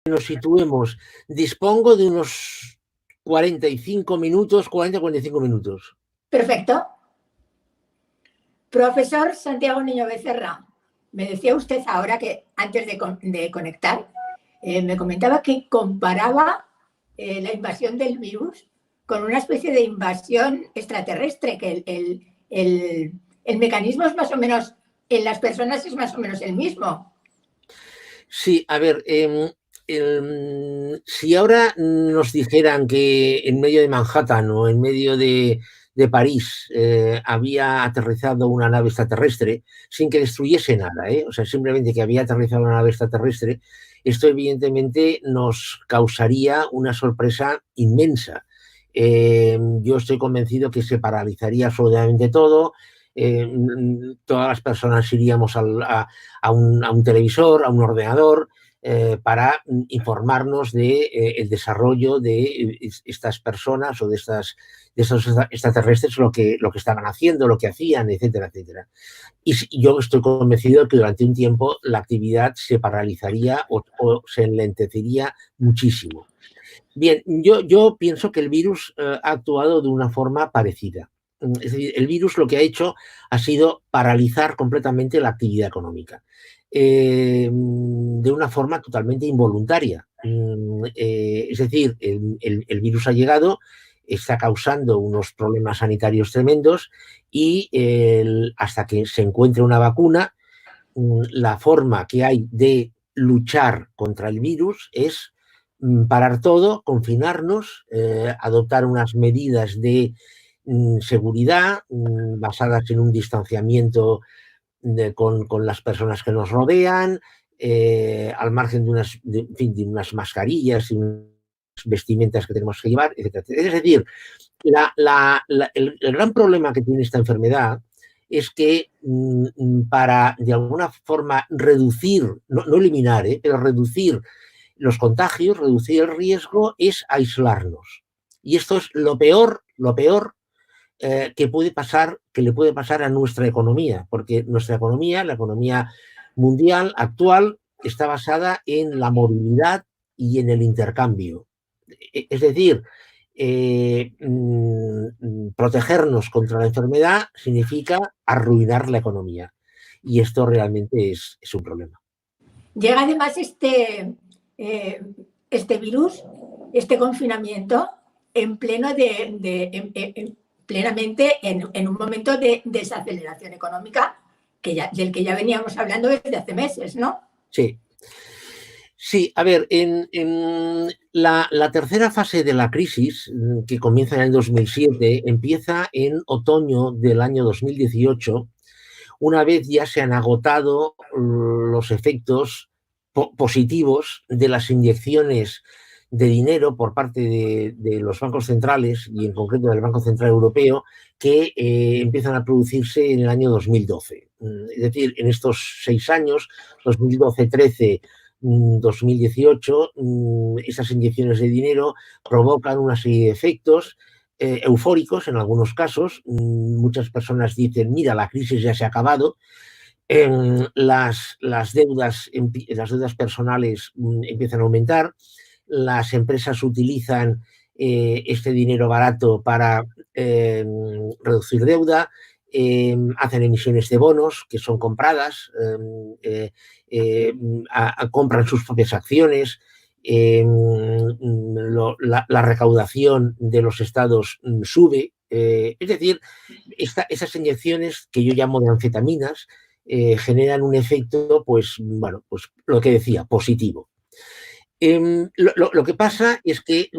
nos situemos, dispongo de unos 45 minutos, 40-45 minutos. Perfecto. Profesor Santiago Niño Becerra, me decía usted ahora que antes de conectar, me comentaba que comparaba la invasión del virus con una especie de invasión extraterrestre, que el mecanismo es más o menos, en las personas es más o menos el mismo. Sí, a ver, si ahora nos dijeran que en medio de Manhattan o en medio de París había aterrizado una nave extraterrestre sin que destruyese nada, o sea, simplemente que había aterrizado una nave extraterrestre, esto evidentemente nos causaría una sorpresa inmensa. Yo estoy convencido que se paralizaría absolutamente todo. Todas las personas iríamos a un televisor, a un ordenador, para informarnos de el desarrollo de estas personas o de estos extraterrestres, lo que estaban haciendo, lo que hacían, etcétera, etcétera. Y yo estoy convencido de que durante un tiempo la actividad se paralizaría o se enlentecería muchísimo. Bien, yo pienso que el virus ha actuado de una forma parecida. Es decir, el virus lo que ha hecho ha sido paralizar completamente la actividad económica, de una forma totalmente involuntaria. Es decir, el virus ha llegado, está causando unos problemas sanitarios tremendos y hasta que se encuentre una vacuna, la forma que hay de luchar contra el virus es parar todo, confinarnos, adoptar unas medidas de seguridad basadas en un distanciamiento con las personas que nos rodean, al margen de unas mascarillas y unas vestimentas que tenemos que llevar, etc. Es decir, el gran problema que tiene esta enfermedad es que para, de alguna forma, reducir, no eliminar, pero reducir los contagios, reducir el riesgo, es aislarnos. Y esto es lo peor que puede pasar, que le puede pasar a nuestra economía, porque nuestra economía, la economía mundial actual, está basada en la movilidad y en el intercambio. Es decir, protegernos contra la enfermedad significa arruinar la economía. Y esto realmente es un problema. Llega además este virus, este confinamiento, en pleno plenamente en un momento de desaceleración económica del que ya veníamos hablando desde hace meses, ¿no? Sí. Sí, a ver, en la tercera fase de la crisis, que comienza en el 2007, empieza en otoño del año 2018, una vez ya se han agotado los efectos positivos de las inyecciones de dinero por parte de los bancos centrales, y en concreto del Banco Central Europeo, que empiezan a producirse en el año 2012. Es decir, en estos 6 años, 2012, 13, 2018, esas inyecciones de dinero provocan una serie de efectos eufóricos en algunos casos. Muchas personas dicen, mira, la crisis ya se ha acabado. Las deudas personales empiezan a aumentar, las empresas utilizan este dinero barato para reducir deuda, hacen emisiones de bonos que son compradas, compran sus propias acciones, la recaudación de los estados sube. Es decir, esas inyecciones que yo llamo de anfetaminas generan un efecto, pues, bueno, pues lo que decía, positivo. Lo que pasa es que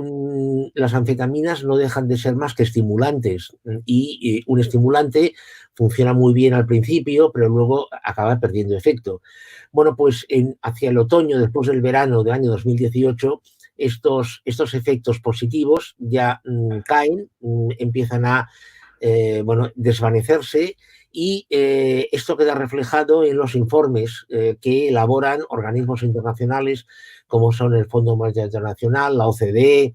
las anfetaminas no dejan de ser más que estimulantes, y un estimulante funciona muy bien al principio, pero luego acaba perdiendo efecto. Bueno, pues hacia el otoño, después del verano del año 2018, estos efectos positivos ya caen, empiezan a desvanecerse, y esto queda reflejado en los informes que elaboran organismos internacionales como son el Fondo Monetario Internacional, la OCDE,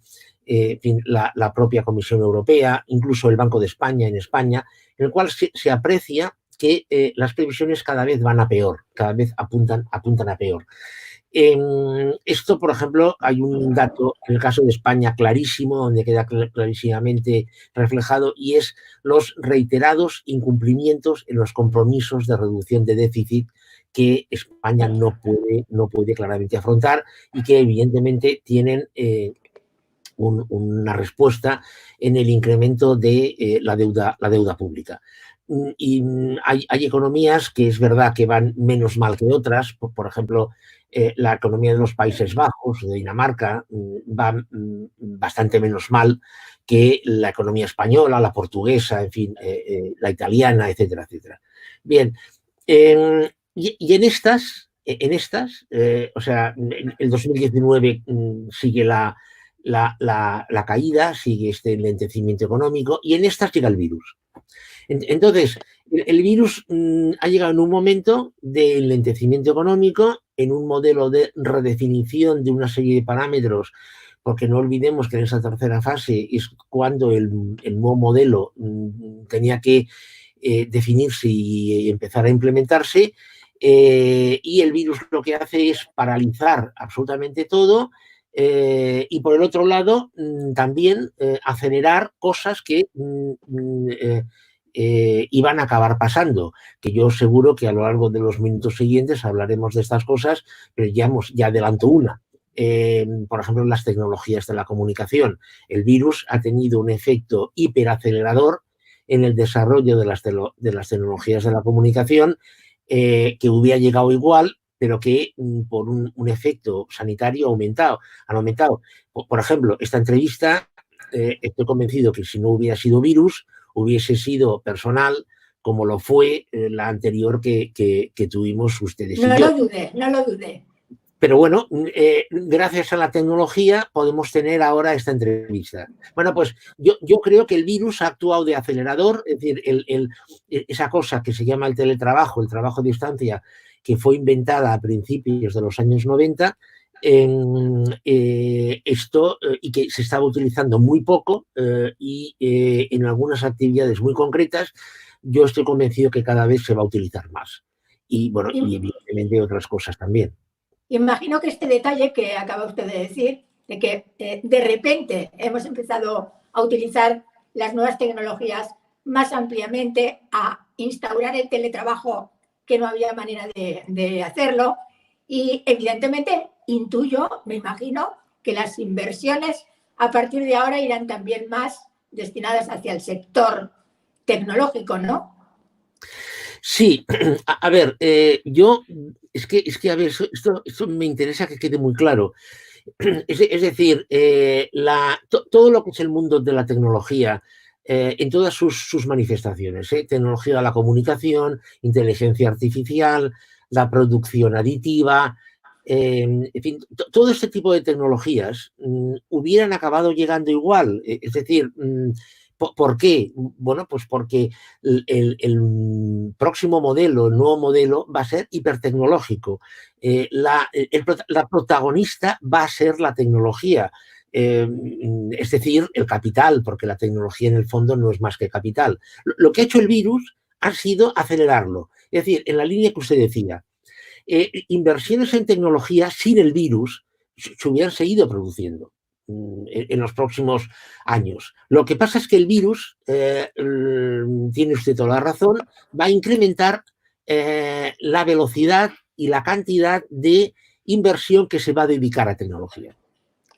la propia Comisión Europea, incluso el Banco de España en España, en el cual se aprecia que las previsiones cada vez van a peor, cada vez apuntan a peor. Esto, por ejemplo, hay un dato en el caso de España clarísimo, donde queda clarísimamente reflejado, y es los reiterados incumplimientos en los compromisos de reducción de déficit que España no puede claramente afrontar y que evidentemente tienen una respuesta en el incremento de la deuda pública. Y hay economías que es verdad que van menos mal que otras. Por ejemplo, la economía de los Países Bajos, de Dinamarca, va bastante menos mal que la economía española, la portuguesa, en fin, la italiana, etcétera, etcétera. Bien, y en estas, o sea, el 2019 sigue la caída, sigue este enlentecimiento económico, y en estas llega el virus. Entonces, el virus ha llegado en un momento de enlentecimiento económico, en un modelo de redefinición de una serie de parámetros, porque no olvidemos que en esa tercera fase es cuando el nuevo modelo tenía que definirse y empezar a implementarse, y el virus lo que hace es paralizar absolutamente todo. Y por el otro lado, también acelerar cosas que iban a acabar pasando, que yo seguro que a lo largo de los minutos siguientes hablaremos de estas cosas, pero ya adelanto una. Por ejemplo, en las tecnologías de la comunicación. El virus ha tenido un efecto hiperacelerador en el desarrollo de las tecnologías de la comunicación, que hubiera llegado igual, pero que por un efecto sanitario han aumentado. Por ejemplo, esta entrevista, estoy convencido que si no hubiera sido virus, hubiese sido personal, como lo fue la anterior que tuvimos ustedes y yo. No lo dudé. Pero bueno, gracias a la tecnología podemos tener ahora esta entrevista. Bueno, pues yo creo que el virus ha actuado de acelerador, es decir, esa cosa que se llama el teletrabajo, el trabajo a distancia, que fue inventada a principios de los años 90, y que se estaba utilizando muy poco, y en algunas actividades muy concretas, yo estoy convencido que cada vez se va a utilizar más. Y bueno, y evidentemente otras cosas también. Imagino que este detalle que acaba usted de decir, de que de repente hemos empezado a utilizar las nuevas tecnologías más ampliamente, a instaurar el teletrabajo, que no había manera de hacerlo, y evidentemente intuyo, me imagino, que las inversiones a partir de ahora irán también más destinadas hacia el sector tecnológico, ¿no? Sí, a ver, es que a ver, esto me interesa que quede muy claro. Es decir, todo lo que es el mundo de la tecnología, en todas sus manifestaciones, tecnología de la comunicación, inteligencia artificial, la producción aditiva, en fin, todo este tipo de tecnologías hubieran acabado llegando igual. Es decir, ¿por qué? Bueno, pues porque el próximo modelo, el nuevo modelo, va a ser hipertecnológico. La protagonista va a ser la tecnología, es decir, el capital, porque la tecnología en el fondo no es más que capital. Lo que ha hecho el virus ha sido acelerarlo. Es decir, en la línea que usted decía, inversiones en tecnología sin el virus se hubieran seguido produciendo en los próximos años. Lo que pasa es que el virus, tiene usted toda la razón, va a incrementar la velocidad y la cantidad de inversión que se va a dedicar a tecnología.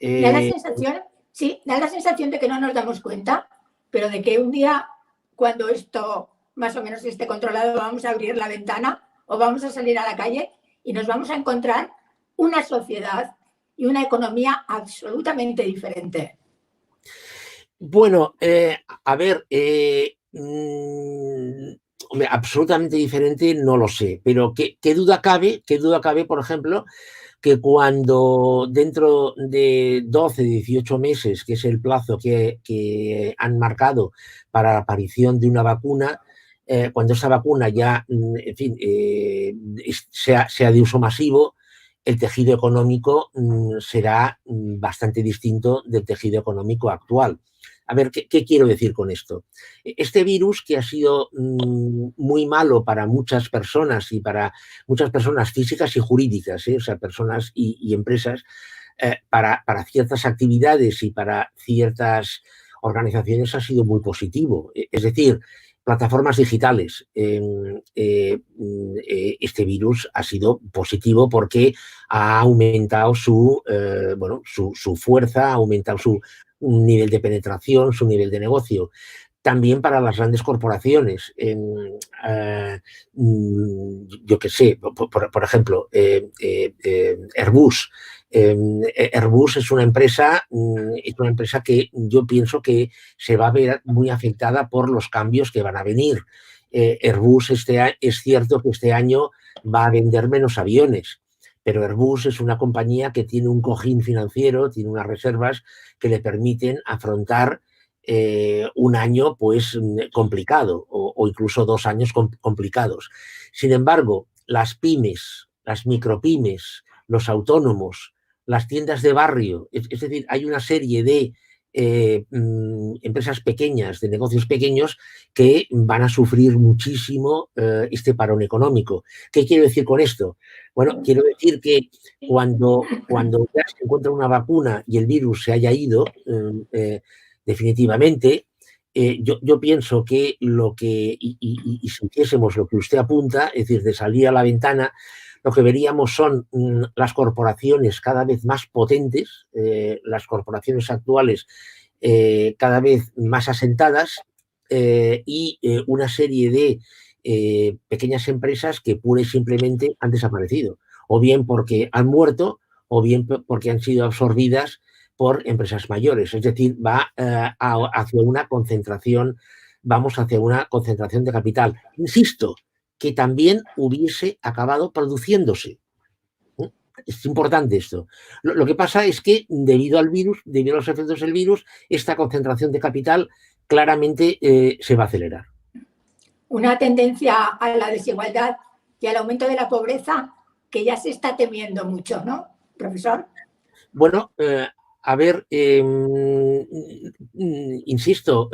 Da la sensación, sí, da la sensación de que no nos damos cuenta, pero de que un día, cuando esto más o menos esté controlado, vamos a abrir la ventana o vamos a salir a la calle y nos vamos a encontrar una sociedad y una economía absolutamente diferente. Bueno, a ver, hombre, absolutamente diferente no lo sé, pero qué duda cabe, por ejemplo, que cuando dentro de 12, 18 meses, que es el plazo que han marcado para la aparición de una vacuna, cuando esa vacuna ya, en fin, sea de uso masivo, el tejido económico será bastante distinto del tejido económico actual. A ver, ¿qué quiero decir con esto? Este virus, que ha sido muy malo para muchas personas y para muchas personas físicas y jurídicas, o sea, personas y empresas, para ciertas actividades y para ciertas organizaciones ha sido muy positivo. Es decir, plataformas digitales. Este virus ha sido positivo porque ha aumentado su fuerza, ha aumentado su nivel de penetración, su nivel de negocio. También para las grandes corporaciones. Yo qué sé, por ejemplo, Airbus. Airbus es una empresa que yo pienso que se va a ver muy afectada por los cambios que van a venir. Airbus es cierto que este año va a vender menos aviones, pero Airbus es una compañía que tiene un cojín financiero, tiene unas reservas que le permiten afrontar un año pues complicado o incluso 2 años complicados. Sin embargo, las pymes, las micropymes, los autónomos, las tiendas de barrio, es decir, hay una serie de empresas pequeñas, de negocios pequeños que van a sufrir muchísimo este parón económico. ¿Qué quiero decir con esto? Bueno, quiero decir que cuando ya se encuentra una vacuna y el virus se haya ido, definitivamente, yo pienso que y si hiciésemos lo que usted apunta, es decir, de salir a la ventana, lo que veríamos son las corporaciones cada vez más potentes, las corporaciones actuales cada vez más asentadas y una serie de pequeñas empresas que pura y simplemente han desaparecido, o bien porque han muerto, o bien porque han sido absorbidas por empresas mayores. Es decir, hacia una concentración, vamos hacia una concentración de capital. Insisto, que también hubiese acabado produciéndose. Es importante esto. Lo que pasa es que debido al virus, debido a los efectos del virus, esta concentración de capital claramente se va a acelerar. Una tendencia a la desigualdad y al aumento de la pobreza que ya se está temiendo mucho, ¿no, profesor? Bueno, a ver, insisto,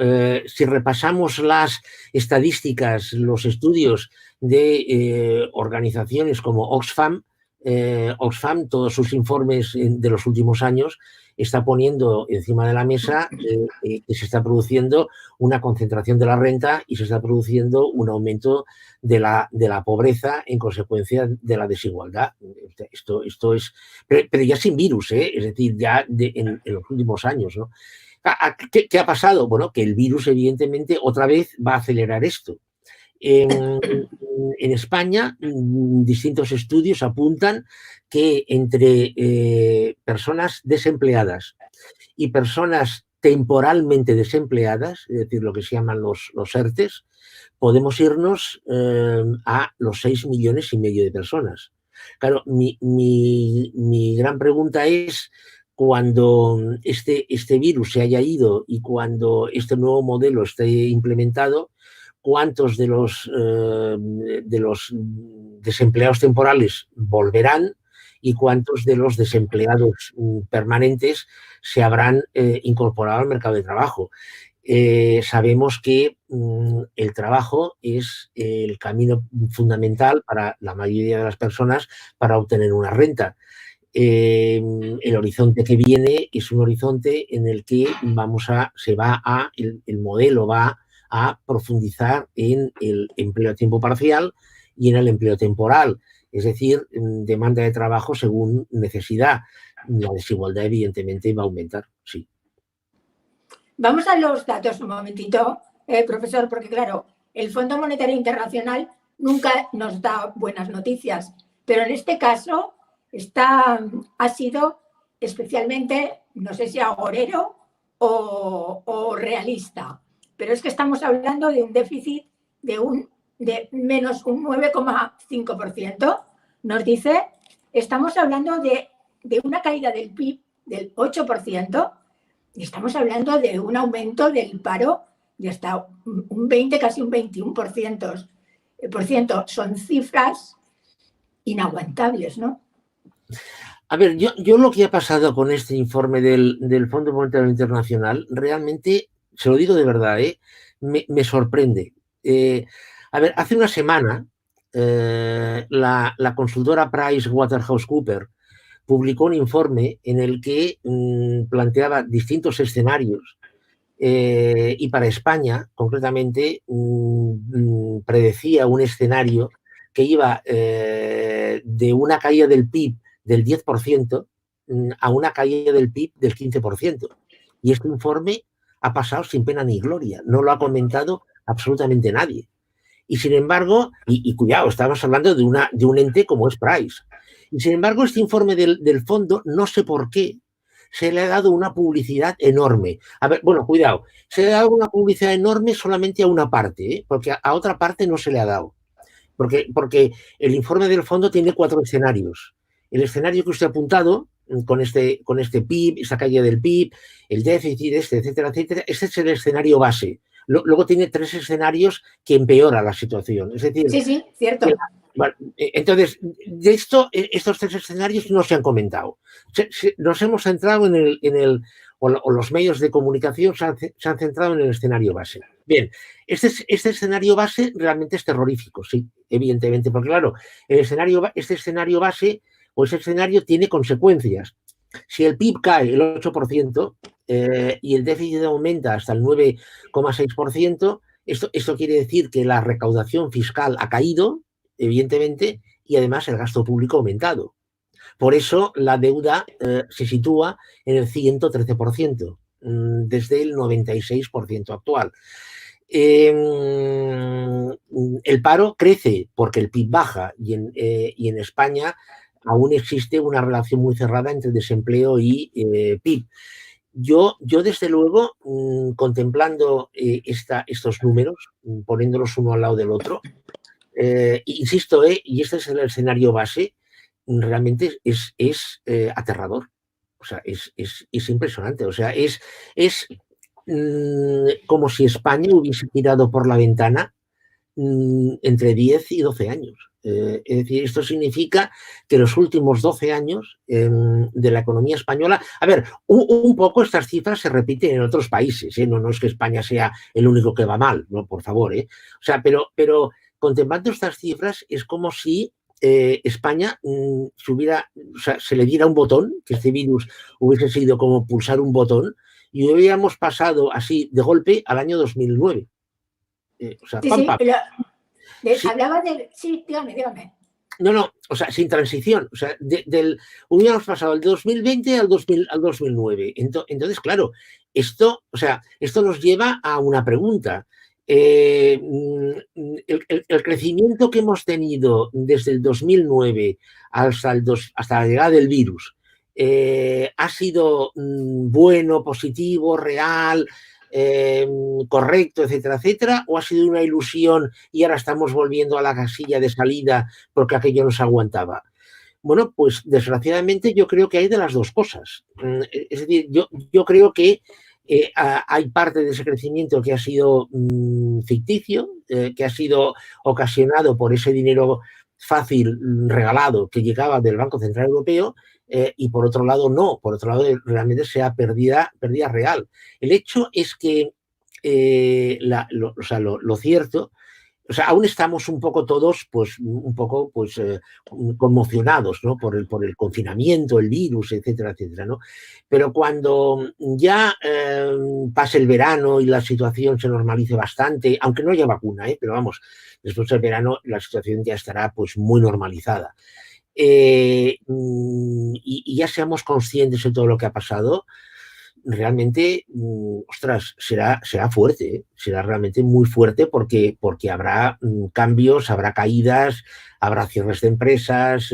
si repasamos las estadísticas, los estudios de organizaciones como Oxfam, todos sus informes de los últimos años, está poniendo encima de la mesa que se está produciendo una concentración de la renta y se está produciendo un aumento de la pobreza en consecuencia de la desigualdad. Esto es, pero ya sin virus, es decir, ya en los últimos años, ¿no? ¿Qué ha pasado? Bueno, que el virus evidentemente otra vez va a acelerar esto. En España, distintos estudios apuntan que entre personas desempleadas y personas temporalmente desempleadas, es decir, lo que se llaman los ERTES, podemos irnos a los 6,5 millones de personas. Claro, mi gran pregunta es, cuando este virus se haya ido y cuando este nuevo modelo esté implementado, ¿cuántos de los desempleados temporales volverán y cuántos de los desempleados permanentes se habrán incorporado al mercado de trabajo? Sabemos que el trabajo es el camino fundamental para la mayoría de las personas para obtener una renta. El horizonte que viene es un horizonte en el que el modelo va a profundizar en el empleo a tiempo parcial y en el empleo temporal, es decir, demanda de trabajo según necesidad. La desigualdad evidentemente va a aumentar, sí. Vamos a los datos un momentito, profesor, porque claro, el Fondo Monetario Internacional nunca nos da buenas noticias, pero en este caso ha sido especialmente, no sé si agorero o realista, pero es que estamos hablando de un déficit de menos un 9,5%. Nos dice, estamos hablando de una caída del PIB del 8%, y estamos hablando de un aumento del paro de hasta un 20, casi un 21%. Son cifras inaguantables, ¿no? A ver, yo lo que ha pasado con este informe del Fondo Monetario Internacional, realmente, se lo digo de verdad, me sorprende. A ver, hace una semana, la consultora PricewaterhouseCoopers publicó un informe en el que planteaba distintos escenarios y para España, concretamente, predecía un escenario que iba de una caída del PIB del 10% a una caída del PIB del 15%. Y este informe ha pasado sin pena ni gloria, no lo ha comentado absolutamente nadie. Y sin embargo, y cuidado, estamos hablando de un ente como es Price. Y sin embargo, este informe del fondo, no sé por qué, se le ha dado una publicidad enorme. A ver, bueno, cuidado, se le ha dado una publicidad enorme solamente a una parte, porque a otra parte no se le ha dado. Porque el informe del fondo tiene 4 escenarios. El escenario que usted ha apuntado, con este PIB, esa caída del PIB, el déficit, etcétera, etcétera, ese es el escenario base. Luego tiene 3 escenarios que empeoran la situación. Es decir, sí, cierto. Bueno, entonces, de estos 3 escenarios no se han comentado. Nos hemos centrado o los medios de comunicación se han centrado en el escenario base. Bien, este escenario base realmente es terrorífico, sí, evidentemente, porque claro, este escenario base o ese escenario tiene consecuencias. Si el PIB cae el 8% y el déficit aumenta hasta el 9,6%, esto quiere decir que la recaudación fiscal ha caído, evidentemente, y además el gasto público ha aumentado. Por eso la deuda se sitúa en el 113%, desde el 96% actual. El paro crece porque el PIB baja y en España aún existe una relación muy cerrada entre desempleo y PIB. Yo, desde luego, contemplando estos números, poniéndolos uno al lado del otro, insisto, y este es el escenario base, realmente es aterrador. O sea, es impresionante. O sea, es como si España hubiese tirado por la ventana entre 10 y 12 años. Es decir, esto significa que los últimos 12 años de la economía española, a ver, un poco estas cifras se repiten en otros países, no es que España sea el único que va mal, no, por favor, o sea, pero contemplando estas cifras es como si España se le diera un botón, que este virus hubiese sido como pulsar un botón y hubiéramos pasado así de golpe al año 2009. O sea, pam, pam. Sí. Hablaba del... Sí, dígame. No, o sea, sin transición. O sea, hubiéramos pasado del 2020 al 2009. Entonces, claro, esto nos lleva a una pregunta. El crecimiento que hemos tenido desde el 2009 hasta la llegada del virus, ¿ha sido bueno, positivo, real, correcto, etcétera, etcétera, o ha sido una ilusión y ahora estamos volviendo a la casilla de salida porque aquello no se aguantaba? Bueno, pues desgraciadamente yo creo que hay de las dos cosas. Es decir, yo creo que hay parte de ese crecimiento que ha sido ficticio, que ha sido ocasionado por ese dinero fácil regalado que llegaba del Banco Central Europeo, y por otro lado no, por otro lado realmente sea pérdida real. El hecho es que lo cierto, o sea, aún estamos un poco todos, pues, conmocionados, ¿no? Por el confinamiento, el virus, etcétera, etcétera, ¿no? Pero cuando ya pase el verano y la situación se normalice bastante, aunque no haya vacuna, pero vamos, después del verano la situación ya estará, pues, muy normalizada. Y ya seamos conscientes de todo lo que ha pasado, realmente, ostras, será fuerte, será realmente muy fuerte porque habrá cambios, habrá caídas, habrá cierres de empresas,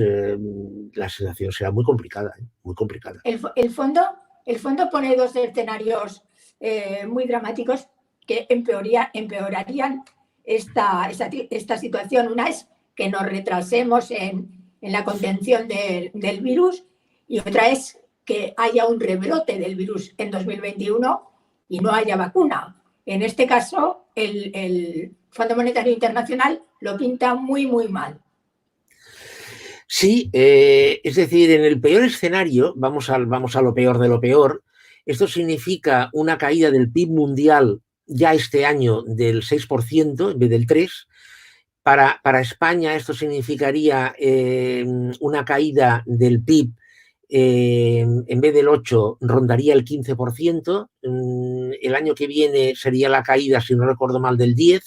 la situación será muy complicada, muy complicada. El fondo pone 2 escenarios muy dramáticos que empeorarían esta situación. Una es que nos retrasemos en la contención del virus y otra es que haya un rebrote del virus en 2021 y no haya vacuna. En este caso, el Fondo Monetario Internacional lo pinta muy, muy mal. Sí, es decir, en el peor escenario, vamos a lo peor de lo peor, esto significa una caída del PIB mundial ya este año del 6% en vez del 3%. Para España esto significaría una caída del PIB en vez del 8 rondaría el 15%. El año que viene sería la caída, si no recuerdo mal, del 10%,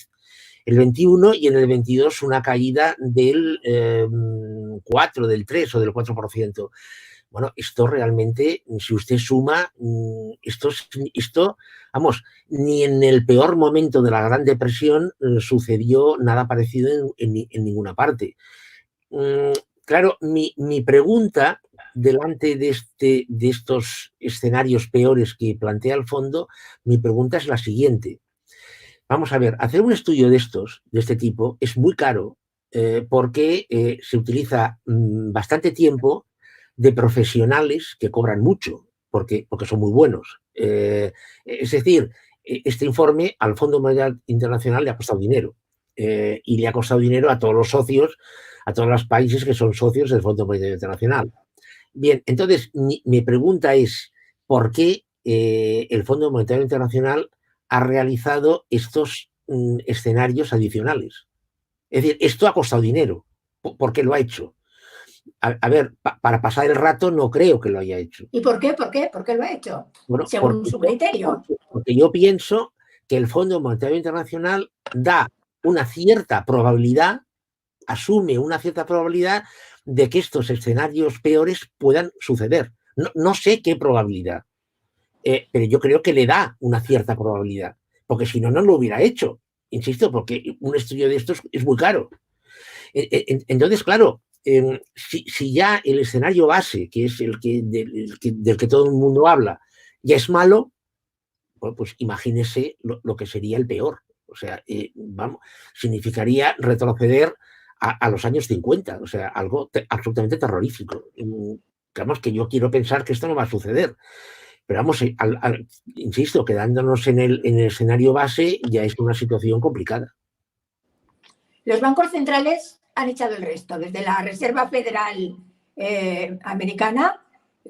el 21, y en el 22 una caída del 4, del 3 o del 4%. Bueno, esto realmente, si usted suma, esto, vamos, ni en el peor momento de la Gran Depresión sucedió nada parecido en ninguna parte. Claro, mi pregunta delante de estos escenarios peores que plantea el fondo, mi pregunta es la siguiente. Vamos a ver, hacer un estudio de este tipo, es muy caro porque se utiliza bastante tiempo de profesionales que cobran mucho, porque son muy buenos. Es decir, este informe al Fondo Monetario Internacional le ha costado dinero y le ha costado dinero a todos los socios, a todos los países que son socios del Fondo Monetario Internacional. Bien, entonces mi pregunta es, ¿por qué el Fondo Monetario Internacional ha realizado estos escenarios adicionales? Es decir, esto ha costado dinero. ¿Por qué lo ha hecho? A ver, para pasar el rato no creo que lo haya hecho. ¿Y por qué? ¿Por qué? ¿Por qué lo ha hecho? Bueno, según su criterio. Porque yo pienso que el Fondo Monetario Internacional da una cierta probabilidad, asume una cierta probabilidad de que estos escenarios peores puedan suceder. No sé qué probabilidad, pero yo creo que le da una cierta probabilidad, porque si no, no lo hubiera hecho. Insisto, porque un estudio de estos es muy caro. Entonces, claro, si ya el escenario base, que es del que todo el mundo habla, ya es malo, bueno, pues imagínese lo que sería el peor. O sea, vamos, significaría retroceder a los años 50, o sea, algo absolutamente terrorífico. Digamos que yo quiero pensar que esto no va a suceder. Pero vamos, insisto, quedándonos en el escenario base ya es una situación complicada. Los bancos centrales han echado el resto, desde la Reserva Federal americana,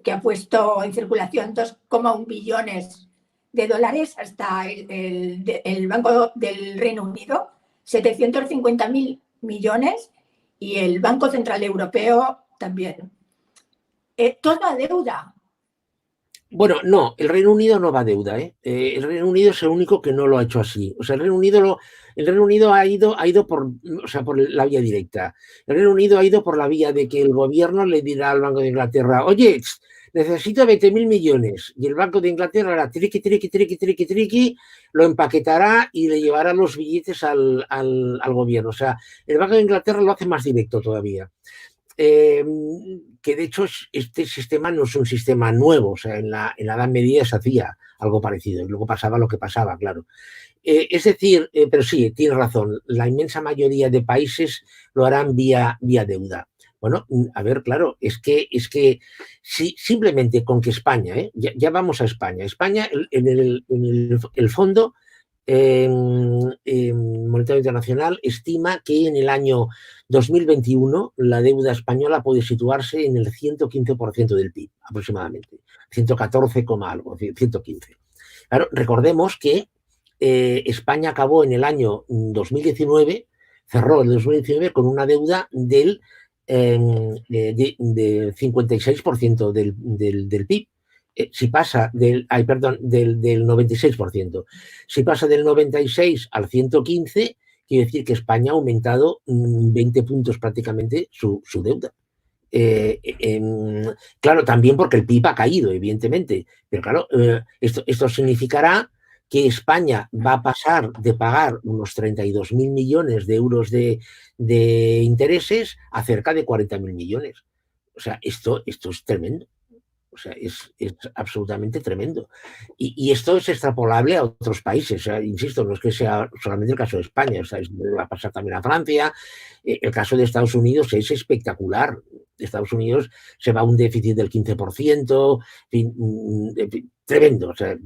que ha puesto en circulación 2,1 billones de dólares, hasta el Banco del Reino Unido, 750.000 millones, y el Banco Central Europeo también. Toda deuda. Bueno, no, el Reino Unido no va a deuda, ¿eh? El Reino Unido es el único que no lo ha hecho así. O sea, el Reino Unido ha ido por la vía directa. El Reino Unido ha ido por la vía de que el gobierno le dirá al Banco de Inglaterra, oye, necesito 20.000 millones. Y el Banco de Inglaterra hará triqui, lo empaquetará y le llevará los billetes al gobierno. O sea, el Banco de Inglaterra lo hace más directo todavía. Que de hecho este sistema no es un sistema nuevo, o sea, en la Edad Media se hacía algo parecido y luego pasaba lo que pasaba, claro. Es decir, pero sí, tienes razón, la inmensa mayoría de países lo harán vía deuda. Bueno, a ver, claro, es que si, simplemente con que España, ya vamos a España, en el fondo Monetario Internacional estima que en el año 2021 la deuda española puede situarse en el 115% del PIB, aproximadamente, 114, algo, 115. Claro, recordemos que España acabó en el año 2019, cerró el 2019 con una deuda del 56% del PIB. Si pasa del 96%. Si pasa del 96 al 115, quiere decir que España ha aumentado 20 puntos prácticamente su deuda. Claro, también porque el PIB ha caído, evidentemente, pero claro, esto significará que España va a pasar de pagar unos 32.000 millones de euros de intereses a cerca de 40.000 millones. O sea, esto es tremendo. O sea, es absolutamente tremendo. Y esto es extrapolable a otros países. O sea, insisto, no es que sea solamente el caso de España, o sea, va a pasar también a Francia. El caso de Estados Unidos es espectacular. Estados Unidos se va a un déficit del 15%, en fin, tremendo. O sea,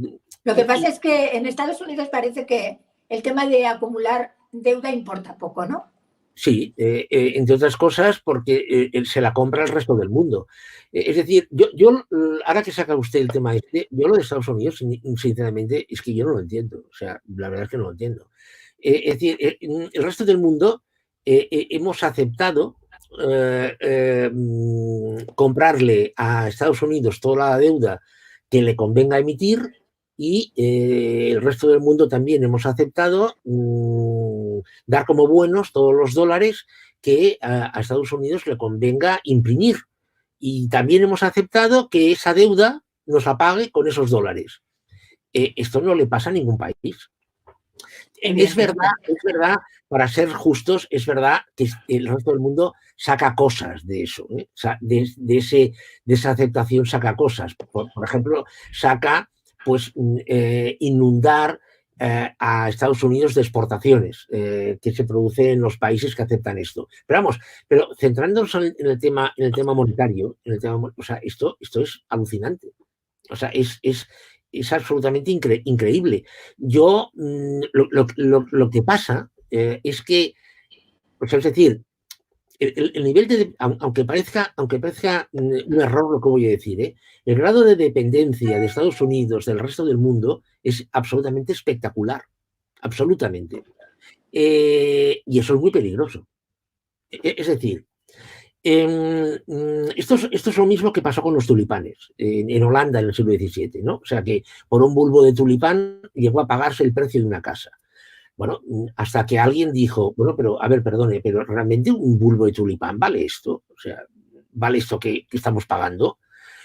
lo que pasa es que en Estados Unidos parece que el tema de acumular deuda importa poco, ¿no? Sí, entre otras cosas porque se la compra el resto del mundo. Es decir, yo, ahora que saca usted el tema este, yo lo de Estados Unidos, sinceramente, es que yo no lo entiendo. O sea, la verdad es que no lo entiendo. Es decir, el resto del mundo hemos aceptado comprarle a Estados Unidos toda la deuda que le convenga emitir y el resto del mundo también hemos aceptado dar como buenos todos los dólares que a Estados Unidos le convenga imprimir. Y también hemos aceptado que esa deuda nos la pague con esos dólares. Esto no le pasa a ningún país. Es verdad, para ser justos, es verdad que el resto del mundo saca cosas de eso, ¿eh? O sea, de esa aceptación saca cosas. Por ejemplo, saca pues inundar a Estados Unidos de exportaciones que se producen en los países que aceptan esto. Pero vamos, centrándonos en el tema monetario, o sea, esto es alucinante. O sea, es absolutamente increíble. Yo, lo que pasa es que, o sea, es decir, el nivel de, aunque parezca un error lo que voy a decir, el grado de dependencia de Estados Unidos del resto del mundo es absolutamente espectacular, absolutamente. Y eso es muy peligroso. Es decir, esto es lo mismo que pasó con los tulipanes en Holanda en el siglo XVII, ¿no? O sea que por un bulbo de tulipán llegó a pagarse el precio de una casa. Bueno, hasta que alguien dijo, bueno, pero a ver, perdone, pero realmente un bulbo de tulipán vale esto, o sea, vale esto que estamos pagando.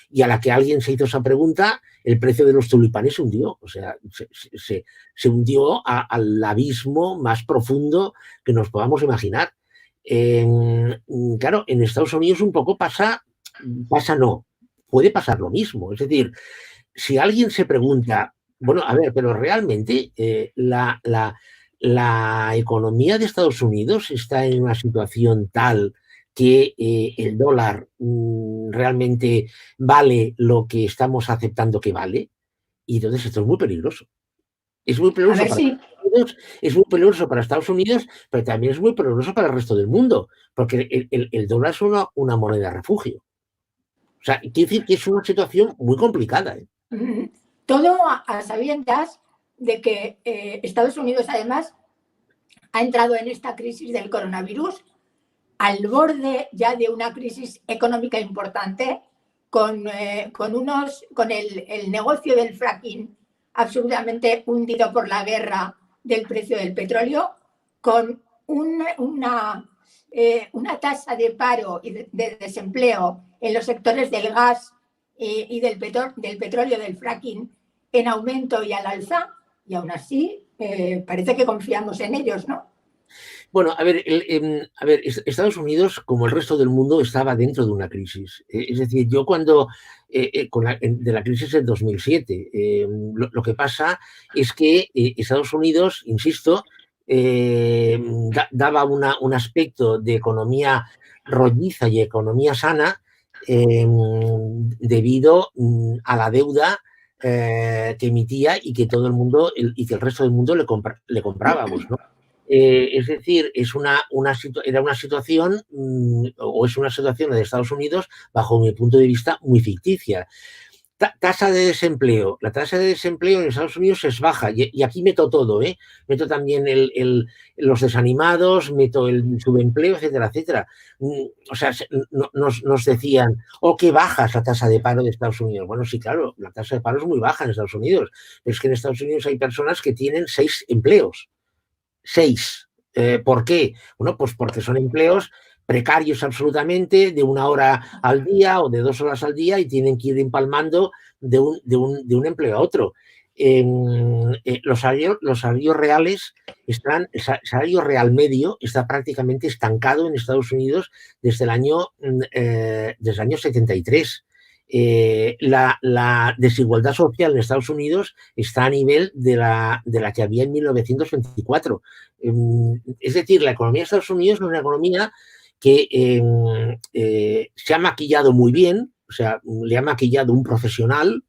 Y a la que alguien se hizo esa pregunta, el precio de los tulipanes se hundió, o sea, se hundió al abismo más profundo que nos podamos imaginar. Claro, en Estados Unidos un poco no, puede pasar lo mismo. Es decir, si alguien se pregunta, bueno, a ver, pero realmente la economía de Estados Unidos está en una situación tal que el dólar realmente vale lo que estamos aceptando que vale, y entonces esto es muy peligroso. Es muy peligroso para Estados Unidos, es muy peligroso para Estados Unidos, pero también es muy peligroso para el resto del mundo, porque el dólar es una moneda de refugio. O sea, quiere decir que es una situación muy complicada. Todo a sabiendas de que Estados Unidos, además, ha entrado en esta crisis del coronavirus al borde ya de una crisis económica importante, con el negocio del fracking absolutamente hundido por la guerra del precio del petróleo, con una tasa de paro y de desempleo en los sectores del gas y del petróleo, del fracking, en aumento y al alza, y aún así parece que confiamos en ellos, ¿no? Bueno, a ver, Estados Unidos, como el resto del mundo, estaba dentro de una crisis. Es decir, yo cuando, de la crisis del 2007, lo que pasa es que Estados Unidos, insisto, daba un aspecto de economía rolliza y economía sana debido a la deuda que emitía y que todo el mundo, y que el resto del mundo le comprábamos, ¿no? Es decir, era una situación, o es una situación de Estados Unidos, bajo mi punto de vista, muy ficticia. Tasa de desempleo. La tasa de desempleo en Estados Unidos es baja, y aquí meto todo, ¿eh? Meto también los desanimados, meto el subempleo, etcétera, etcétera. O sea, nos decían, oh, qué baja es la tasa de paro de Estados Unidos. Bueno, sí, claro, la tasa de paro es muy baja en Estados Unidos, pero es que en Estados Unidos hay personas que tienen 6 empleos. 6. ¿Por qué? Bueno, pues porque son empleos precarios absolutamente, de 1 hora al día o de 2 horas al día, y tienen que ir empalmando de un empleo a otro. Los salarios reales el salario real medio está prácticamente estancado en Estados Unidos desde el año 73. La desigualdad social en Estados Unidos está a nivel de la que había en 1924. Es decir, la economía de Estados Unidos es una economía que se ha maquillado muy bien, o sea, le ha maquillado un profesional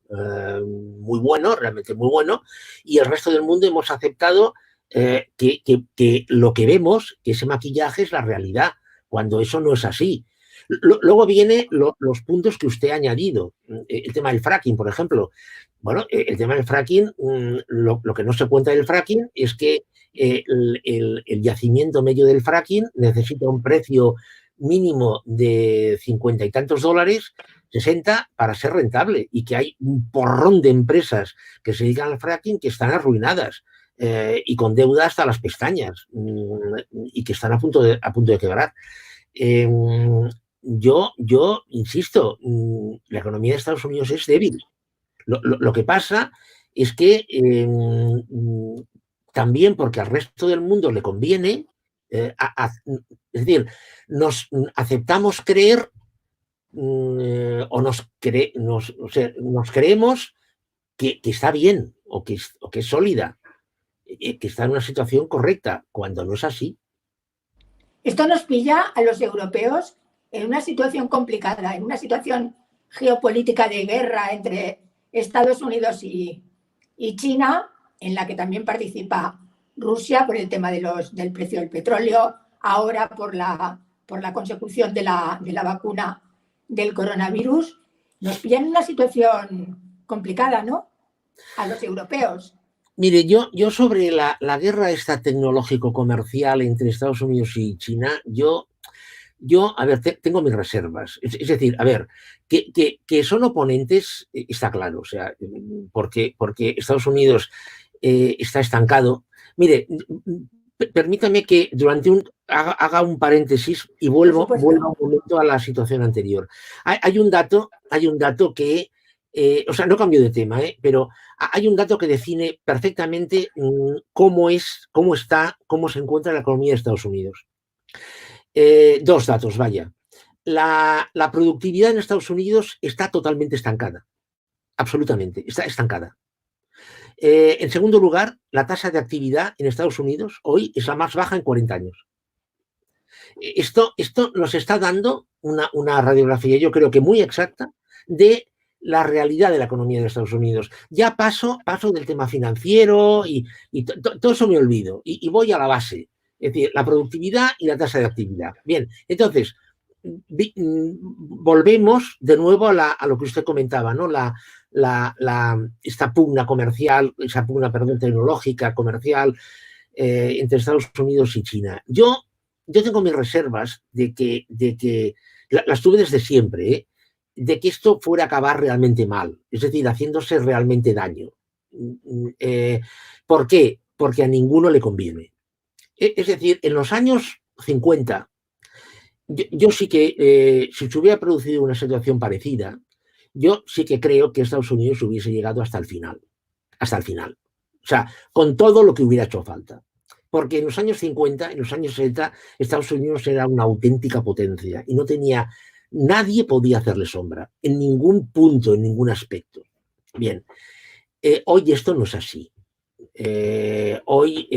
muy bueno, realmente muy bueno, y el resto del mundo hemos aceptado que lo que vemos, que ese maquillaje es la realidad, cuando eso no es así. Luego vienen los puntos que usted ha añadido. El tema del fracking, por ejemplo. Bueno, el tema del fracking, lo que no se cuenta del fracking es que el yacimiento medio del fracking necesita un precio mínimo de 50 y tantos dólares, 60, para ser rentable, y que hay un porrón de empresas que se dedican al fracking que están arruinadas y con deuda hasta las pestañas y que están a punto de quebrar. Yo insisto, la economía de Estados Unidos es débil. Lo que pasa es que también porque al resto del mundo le conviene, es decir, nos aceptamos creer o nos creemos que está bien o que es sólida, que está en una situación correcta, cuando no es así. Esto nos pilla a los europeos en una situación complicada, en una situación geopolítica de guerra entre Estados Unidos y China, en la que también participa Rusia por el tema del precio del petróleo, ahora por la consecución de la vacuna del coronavirus. Nos pilla en una situación complicada, ¿no? A los europeos. Mire, yo sobre la guerra esta tecnológico-comercial entre Estados Unidos y China, yo a ver, tengo mis reservas. Es decir, a ver, que son oponentes, está claro, o sea, porque Estados Unidos está estancado. Mire, permítame que haga un paréntesis y vuelva un momento a la situación anterior. Hay un dato que, o sea, no cambio de tema, pero hay un dato que define perfectamente cómo se encuentra la economía de Estados Unidos. Dos datos, vaya. La productividad en Estados Unidos está totalmente estancada. Absolutamente, está estancada. En segundo lugar, la tasa de actividad en Estados Unidos hoy es la más baja en 40 años. Esto nos está dando una radiografía, yo creo que muy exacta, de la realidad de la economía de Estados Unidos. Ya paso del tema financiero y todo eso me olvido y voy a la base. Es decir, la productividad y la tasa de actividad. Bien, entonces, volvemos de nuevo a lo que usted comentaba, ¿no? Esta pugna comercial, tecnológica, comercial, entre Estados Unidos y China. Yo tengo mis reservas de que las tuve desde siempre, de que esto fuera a acabar realmente mal, es decir, haciéndose realmente daño. ¿Por qué? Porque a ninguno le conviene. Es decir, en los años 50, yo sí que, si se hubiera producido una situación parecida, yo sí que creo que Estados Unidos hubiese llegado hasta el final. O sea, con todo lo que hubiera hecho falta. Porque en los años 50, en los años 60, Estados Unidos era una auténtica potencia y nadie podía hacerle sombra, en ningún punto, en ningún aspecto. Bien, hoy esto no es así. Hoy,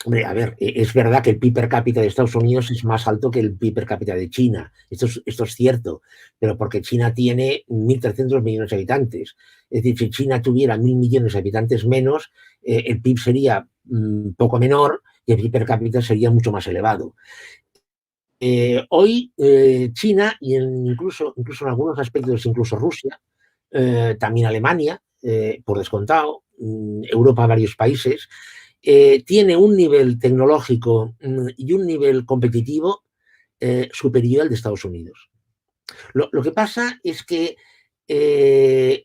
hombre, a ver, es verdad que el PIB per cápita de Estados Unidos es más alto que el PIB per cápita de China. Esto es cierto, pero porque China tiene 1.300 millones de habitantes. Es decir, si China tuviera 1.000 millones de habitantes menos, el PIB sería poco menor y el PIB per cápita sería mucho más elevado. Hoy China, y incluso en algunos aspectos, incluso Rusia, también Alemania, por descontado, Europa, varios países, tiene un nivel tecnológico y un nivel competitivo superior al de Estados Unidos. Lo que pasa es que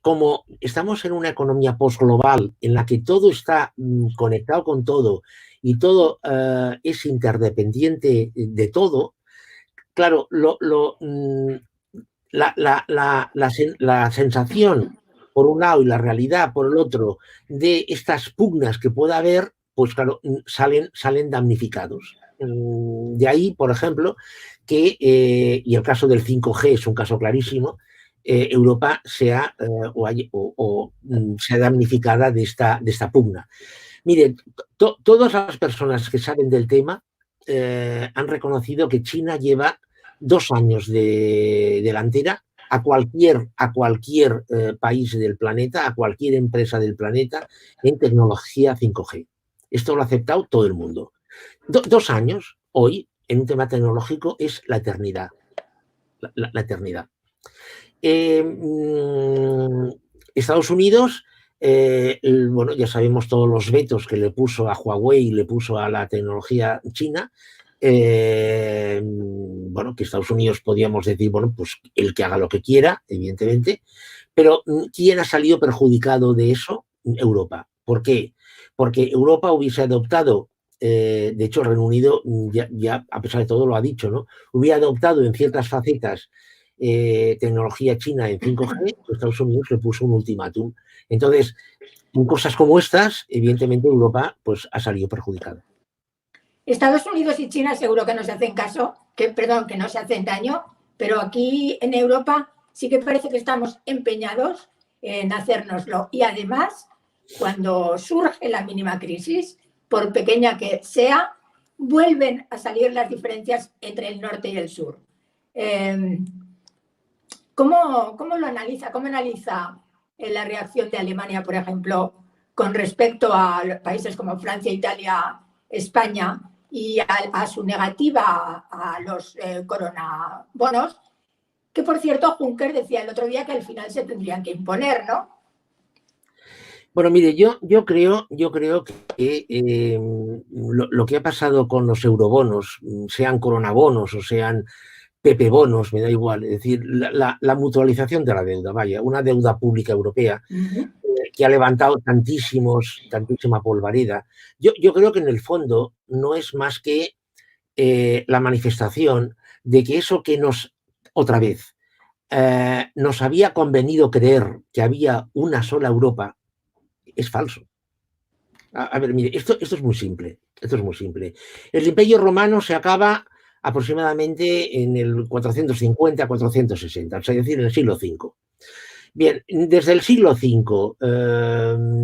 como estamos en una economía postglobal en la que todo está conectado con todo y todo es interdependiente de todo, claro, la sensación por un lado y la realidad por el otro de estas pugnas que pueda haber, pues claro, salen damnificados. De ahí, por ejemplo, que, y el caso del 5G es un caso clarísimo, Europa sea damnificada de esta pugna. Mire, todas las personas que saben del tema han reconocido que China lleva 2 años de delantera a cualquier país del planeta, a cualquier empresa del planeta en tecnología 5G. Esto lo ha aceptado todo el mundo. 2 años hoy en un tema tecnológico es la eternidad. La eternidad. Estados Unidos, bueno, ya sabemos todos los vetos que le puso a Huawei y le puso a la tecnología china. Bueno, que Estados Unidos podríamos decir, bueno, pues el que haga lo que quiera, evidentemente, pero ¿quién ha salido perjudicado de eso? Europa. ¿Por qué? Porque Europa hubiese adoptado, de hecho el Reino Unido ya a pesar de todo lo ha dicho, ¿no? Hubiera adoptado en ciertas facetas tecnología china en 5G, Estados Unidos le puso un ultimátum. Entonces, en cosas como estas, evidentemente Europa pues ha salido perjudicada. Estados Unidos y China seguro que no se hacen caso, perdón, que no se hacen daño, pero aquí en Europa sí que parece que estamos empeñados en hacérnoslo. Y además, cuando surge la mínima crisis, por pequeña que sea, vuelven a salir las diferencias entre el norte y el sur. ¿Cómo lo analiza? ¿Cómo analiza la reacción de Alemania, por ejemplo, con respecto a países como Francia, Italia, España, y a su negativa a los coronabonos, que por cierto Juncker decía el otro día que al final se tendrían que imponer, ¿no? Bueno, mire, yo creo que lo que ha pasado con los eurobonos, sean coronabonos o sean pepebonos, me da igual, es decir, la mutualización de la deuda, vaya, una deuda pública europea que ha levantado tantísima polvareda. Yo creo que en el fondo no es más que la manifestación de que eso que otra vez, nos había convenido creer que había una sola Europa, es falso. A ver, mire, esto es muy simple. Esto es muy simple. El Imperio Romano se acaba aproximadamente en el 450-460, o sea, es decir, en el siglo V. Bien, desde el siglo V,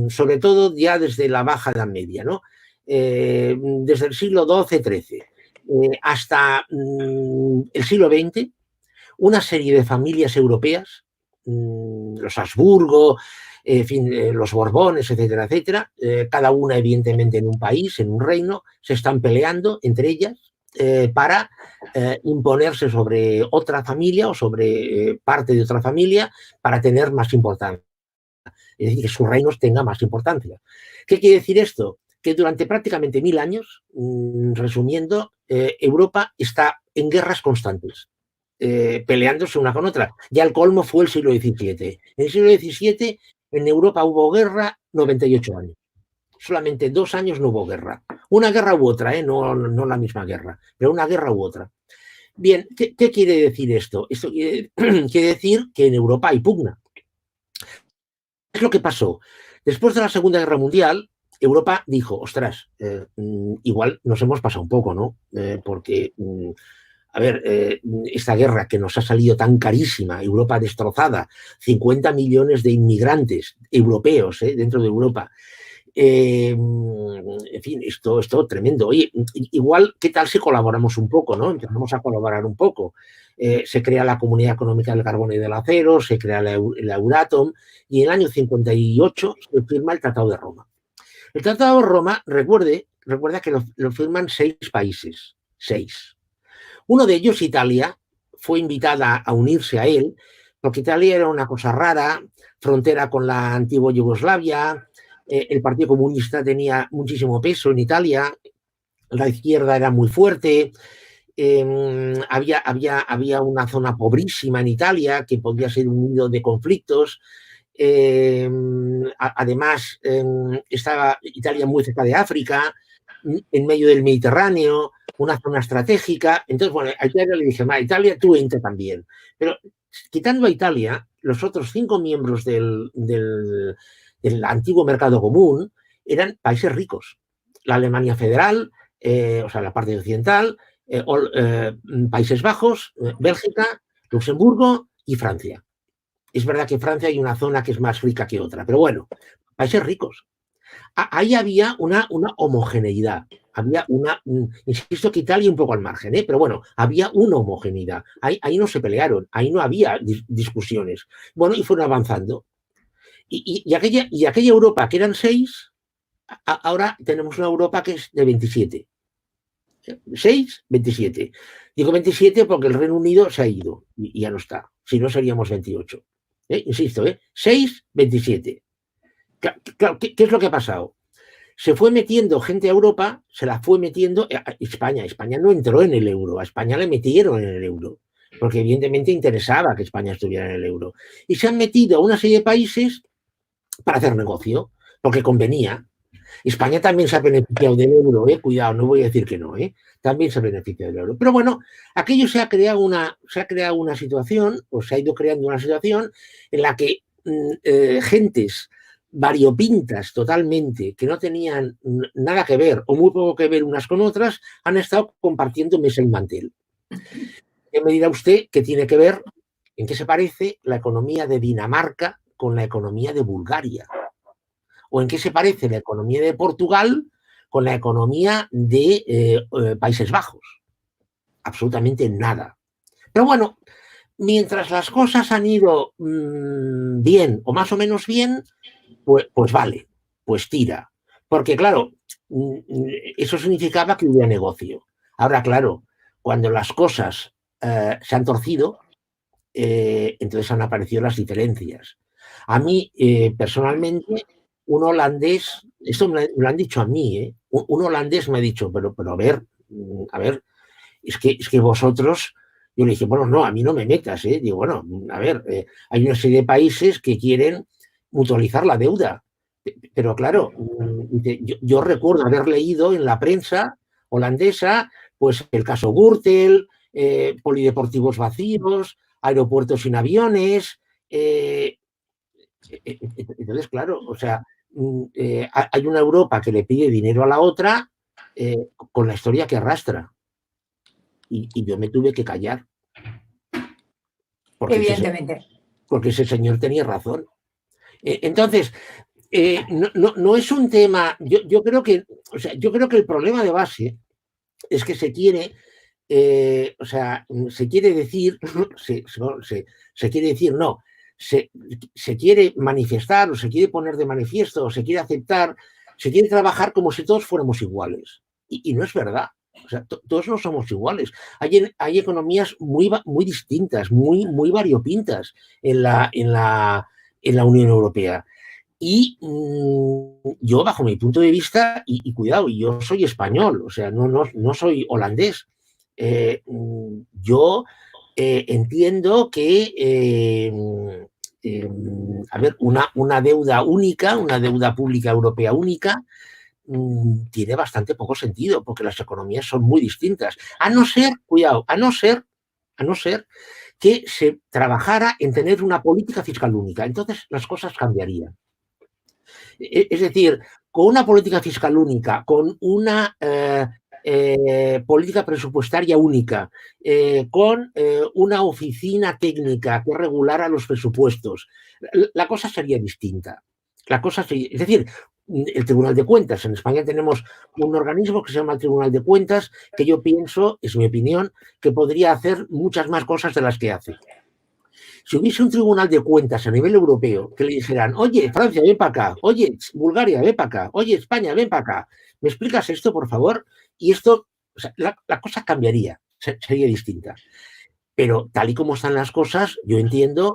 sobre todo ya desde la Baja Edad Media, ¿no? Desde el siglo XII-XIII hasta el siglo XX, una serie de familias europeas, los Habsburgo, en fin, los Borbones, etcétera, etcétera, cada una evidentemente en un país, en un reino, se están peleando entre ellas para imponerse sobre otra familia o sobre parte de otra familia para tener más importancia. Es decir, que sus reinos tengan más importancia. ¿Qué quiere decir esto? Que durante prácticamente 1000 años, resumiendo, Europa está en guerras constantes, peleándose una con otra. Ya el colmo fue el siglo XVII. En el siglo XVII en Europa hubo guerra 98 años. Solamente 2 años no hubo guerra. Una guerra u otra, no la misma guerra, pero una guerra u otra. Bien, ¿qué quiere decir esto? Esto quiere decir que en Europa hay pugna. ¿Qué es lo que pasó? Después de la Segunda Guerra Mundial, Europa dijo, ostras, igual nos hemos pasado un poco, ¿no? Porque, a ver, esta guerra que nos ha salido tan carísima, Europa destrozada, 50 millones de inmigrantes europeos dentro de Europa. En fin, esto tremendo. Oye, igual, ¿qué tal si colaboramos un poco, no? Empezamos a colaborar un poco. Se crea la Comunidad Económica del Carbono y del Acero, se crea la Euratom, y en el año 58 se firma el Tratado de Roma. El Tratado de Roma, recuerda que lo firman 6 países, 6. Uno de ellos, Italia, fue invitada a unirse a él, porque Italia era una cosa rara, frontera con la antigua Yugoslavia. El Partido Comunista tenía muchísimo peso en Italia, la izquierda era muy fuerte, había una zona pobrísima en Italia que podía ser un nido de conflictos. Además, estaba Italia muy cerca de África, en medio del Mediterráneo, una zona estratégica. Entonces, bueno, a Italia le dije, Italia, tú entra también. Pero quitando a Italia, los otros 5 miembros del antiguo mercado común eran países ricos. La Alemania Federal, o sea, la parte occidental, Países Bajos, Bélgica, Luxemburgo y Francia. Es verdad que en Francia hay una zona que es más rica que otra, pero bueno, países ricos. Ahí había una homogeneidad. Había una, insisto que Italia un poco al margen, pero bueno, había una homogeneidad. Ahí no se pelearon, ahí no había discusiones. Bueno, y fueron avanzando. Y aquella Europa que eran 6, ahora tenemos una Europa que es de 27. 6, 27. Digo 27 porque el Reino Unido se ha ido y ya no está. Si no, seríamos 28. Insisto, 6, 27. Claro, ¿qué es lo que ha pasado? Se fue metiendo gente a Europa, se la fue metiendo a España. España no entró en el euro, a España le metieron en el euro, porque evidentemente interesaba que España estuviera en el euro. Y se han metido a una serie de países para hacer negocio, porque convenía. España también se ha beneficiado del euro, cuidado, no voy a decir que no, también se ha beneficiado del euro. Pero bueno, aquello se ha creado una situación, o se ha ido creando una situación en la que gentes variopintas totalmente, que no tenían nada que ver o muy poco que ver unas con otras, han estado compartiendo mesa y mantel. ¿Qué me dirá usted que tiene que ver, en qué se parece la economía de Dinamarca con la economía de Bulgaria? ¿O en qué se parece la economía de Portugal con la economía de Países Bajos? Absolutamente nada. Pero bueno, mientras las cosas han ido bien o más o menos bien, pues vale, pues tira. Porque claro, eso significaba que hubiera negocio. Ahora, claro, cuando las cosas se han torcido, entonces han aparecido las diferencias. A mí, personalmente, un holandés, esto me lo han dicho a mí, un holandés me ha dicho, pero a ver, es que vosotros, yo le dije, bueno, no, a mí no me metas, digo, bueno, a ver, hay una serie de países que quieren mutualizar la deuda, pero claro, yo recuerdo haber leído en la prensa holandesa, pues el caso Gürtel, polideportivos vacíos, aeropuertos sin aviones, entonces, claro, o sea, hay una Europa que le pide dinero a la otra con la historia que arrastra. Y yo me tuve que callar. Evidentemente. Porque ese señor tenía razón. Entonces, no es un tema. Yo creo que el problema de base es que se quiere. Se quiere decir, se quiere decir, no, se quiere manifestar o se quiere poner de manifiesto o se quiere aceptar, se quiere trabajar como si todos fuéramos iguales. Y no es verdad. O sea, todos no somos iguales. Hay economías muy distintas, muy variopintas en la Unión Europea. Y yo, bajo mi punto de vista, y cuidado, yo soy español, o sea, no soy holandés. Yo entiendo que, a ver, una deuda única, una deuda pública europea única, tiene bastante poco sentido, porque las economías son muy distintas. A no ser, cuidado, a no ser que se trabajara en tener una política fiscal única. Entonces las cosas cambiarían. Es decir, con una política fiscal única, con una política presupuestaria única, con una oficina técnica que regulara los presupuestos, la cosa sería distinta. Es decir, el Tribunal de Cuentas. En España tenemos un organismo que se llama el Tribunal de Cuentas, que yo pienso, es mi opinión, que podría hacer muchas más cosas de las que hace. Si hubiese un Tribunal de Cuentas a nivel europeo que le dijeran, oye, Francia, ven para acá, oye, Bulgaria, ven para acá, oye, España, ven para acá, ¿me explicas esto, por favor? Y esto, o sea, la cosa cambiaría, sería distinta. Pero tal y como están las cosas, yo entiendo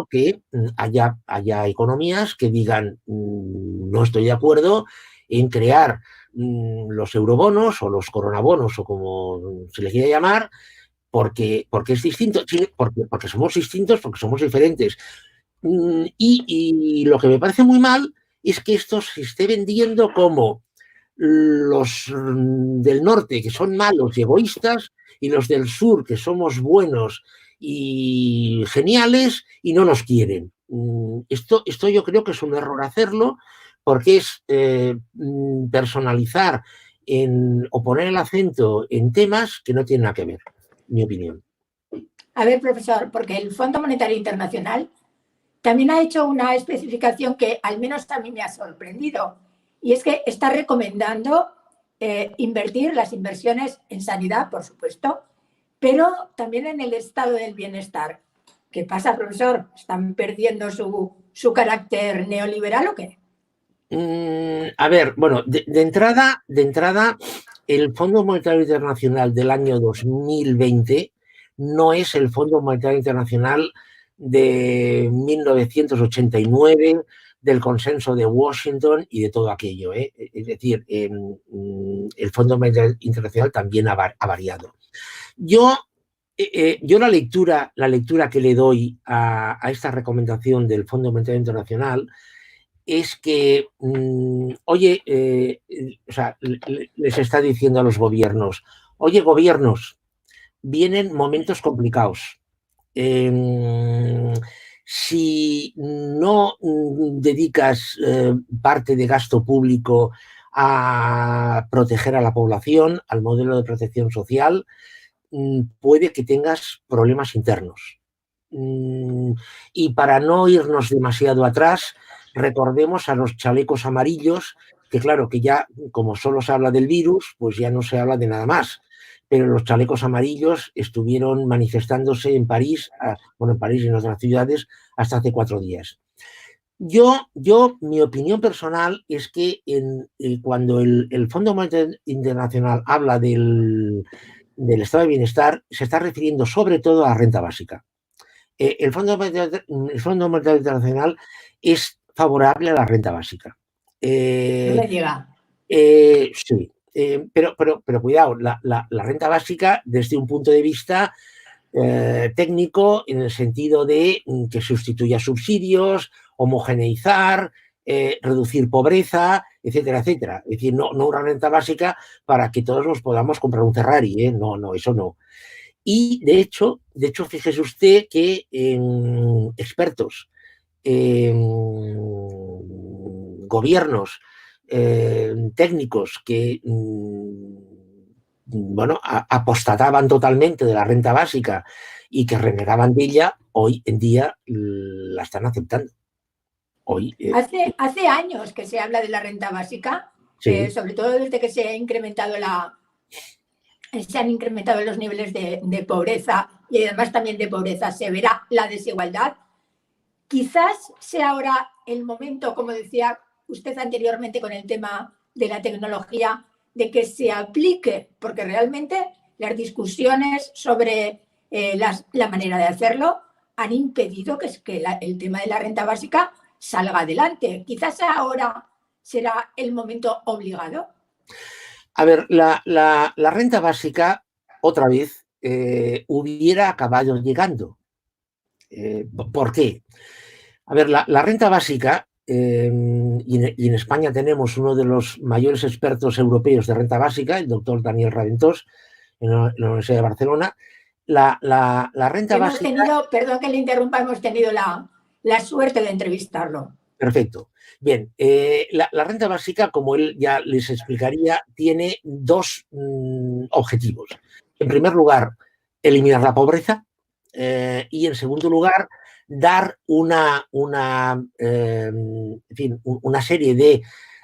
que haya economías que digan, no estoy de acuerdo en crear los eurobonos o los coronabonos o como se le quiera llamar, porque es distinto, porque somos distintos, porque somos diferentes. Y lo que me parece muy mal es que esto se esté vendiendo como los del norte, que son malos y egoístas, y los del sur, que somos buenos y geniales, y no nos quieren. Esto yo creo que es un error hacerlo, porque es personalizar o poner el acento en temas que no tienen nada que ver, mi opinión. A ver, profesor, porque el Fondo Monetario Internacional también ha hecho una especificación que al menos a mí me ha sorprendido, y es que está recomendando invertir las inversiones en sanidad, por supuesto, pero también en el estado del bienestar. ¿Qué pasa, profesor? ¿Están perdiendo su carácter neoliberal o qué? A ver, bueno, de entrada, el Fondo Monetario Internacional del año 2020 no es el Fondo Monetario Internacional de 1989, del consenso de Washington y de todo aquello. Es decir, el Fondo Monetario Internacional también ha variado. Yo la lectura que le doy a esta recomendación del Fondo Monetario Internacional es que, oye, o sea, les está diciendo a los gobiernos, oye, gobiernos, vienen momentos complicados. Si no dedicas parte de gasto público a proteger a la población, al modelo de protección social, puede que tengas problemas internos. Y para no irnos demasiado atrás, recordemos a los chalecos amarillos, que claro, que ya como solo se habla del virus, pues ya no se habla de nada más. Pero los chalecos amarillos estuvieron manifestándose en París, bueno, en París y en otras ciudades, hasta hace 4 días. Mi opinión personal es que cuando el Fondo Monetario Internacional habla del estado de bienestar, se está refiriendo sobre todo a la renta básica. El Fondo Monetario Internacional es favorable a la renta básica. No me diga. Sí, pero cuidado, la renta básica desde un punto de vista técnico, en el sentido de que sustituya subsidios, homogeneizar, reducir pobreza, etcétera, etcétera. Es decir, no una renta básica para que todos nos podamos comprar un Ferrari, no, eso no. Y de hecho, fíjese usted que expertos, gobiernos, técnicos que bueno, apostataban totalmente de la renta básica y que renegaban de ella, hoy en día la están aceptando. Hoy, hace años que se habla de la renta básica, sí. Sobre todo desde que se han incrementado los niveles de pobreza y además también de pobreza severa, la desigualdad. Quizás sea ahora el momento, como decía usted anteriormente con el tema de la tecnología, de que se aplique, porque realmente las discusiones sobre la manera de hacerlo han impedido que el tema de la renta básica salga adelante. Quizás ahora será el momento obligado. A ver, la renta básica, otra vez, hubiera acabado llegando. ¿Por qué? A ver, la renta básica, y en España tenemos uno de los mayores expertos europeos de renta básica, el doctor Daniel Raventós, en la Universidad de Barcelona. La renta básica... Perdón que le interrumpa, hemos tenido la suerte de entrevistarlo. Perfecto. Bien, la renta básica, como él ya les explicaría, tiene 2 objetivos. En primer lugar, eliminar la pobreza, y en segundo lugar, dar una serie de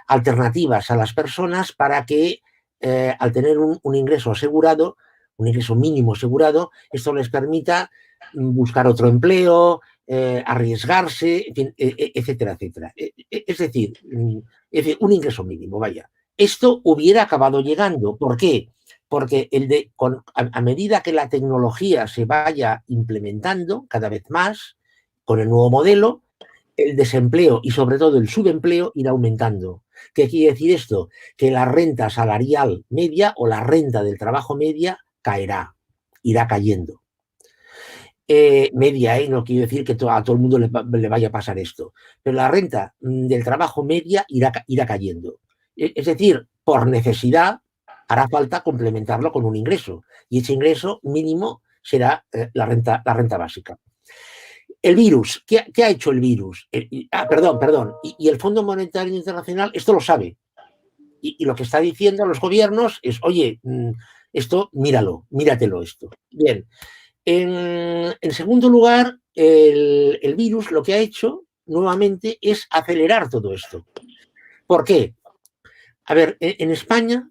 alternativas a las personas para que al tener un ingreso asegurado, un ingreso mínimo asegurado, esto les permita buscar otro empleo, arriesgarse, en fin, etcétera, etcétera. Es decir, un ingreso mínimo, vaya. Esto hubiera acabado llegando. ¿Por qué? Porque a medida que la tecnología se vaya implementando cada vez más con el nuevo modelo, el desempleo y sobre todo el subempleo irá aumentando. ¿Qué quiere decir esto? Que la renta salarial media o la renta del trabajo media caerá, irá cayendo. Media, no quiero decir que a todo el mundo le vaya a pasar esto, pero la renta del trabajo media irá cayendo. Es decir, por necesidad hará falta complementarlo con un ingreso, y ese ingreso mínimo será la renta básica. El virus, ¿qué ha hecho el virus? Perdón, y el Fondo Monetario Internacional esto lo sabe, y lo que está diciendo a los gobiernos es, oye, esto míratelo esto. Bien. En segundo lugar, el virus lo que ha hecho nuevamente es acelerar todo esto. ¿Por qué? A ver, en España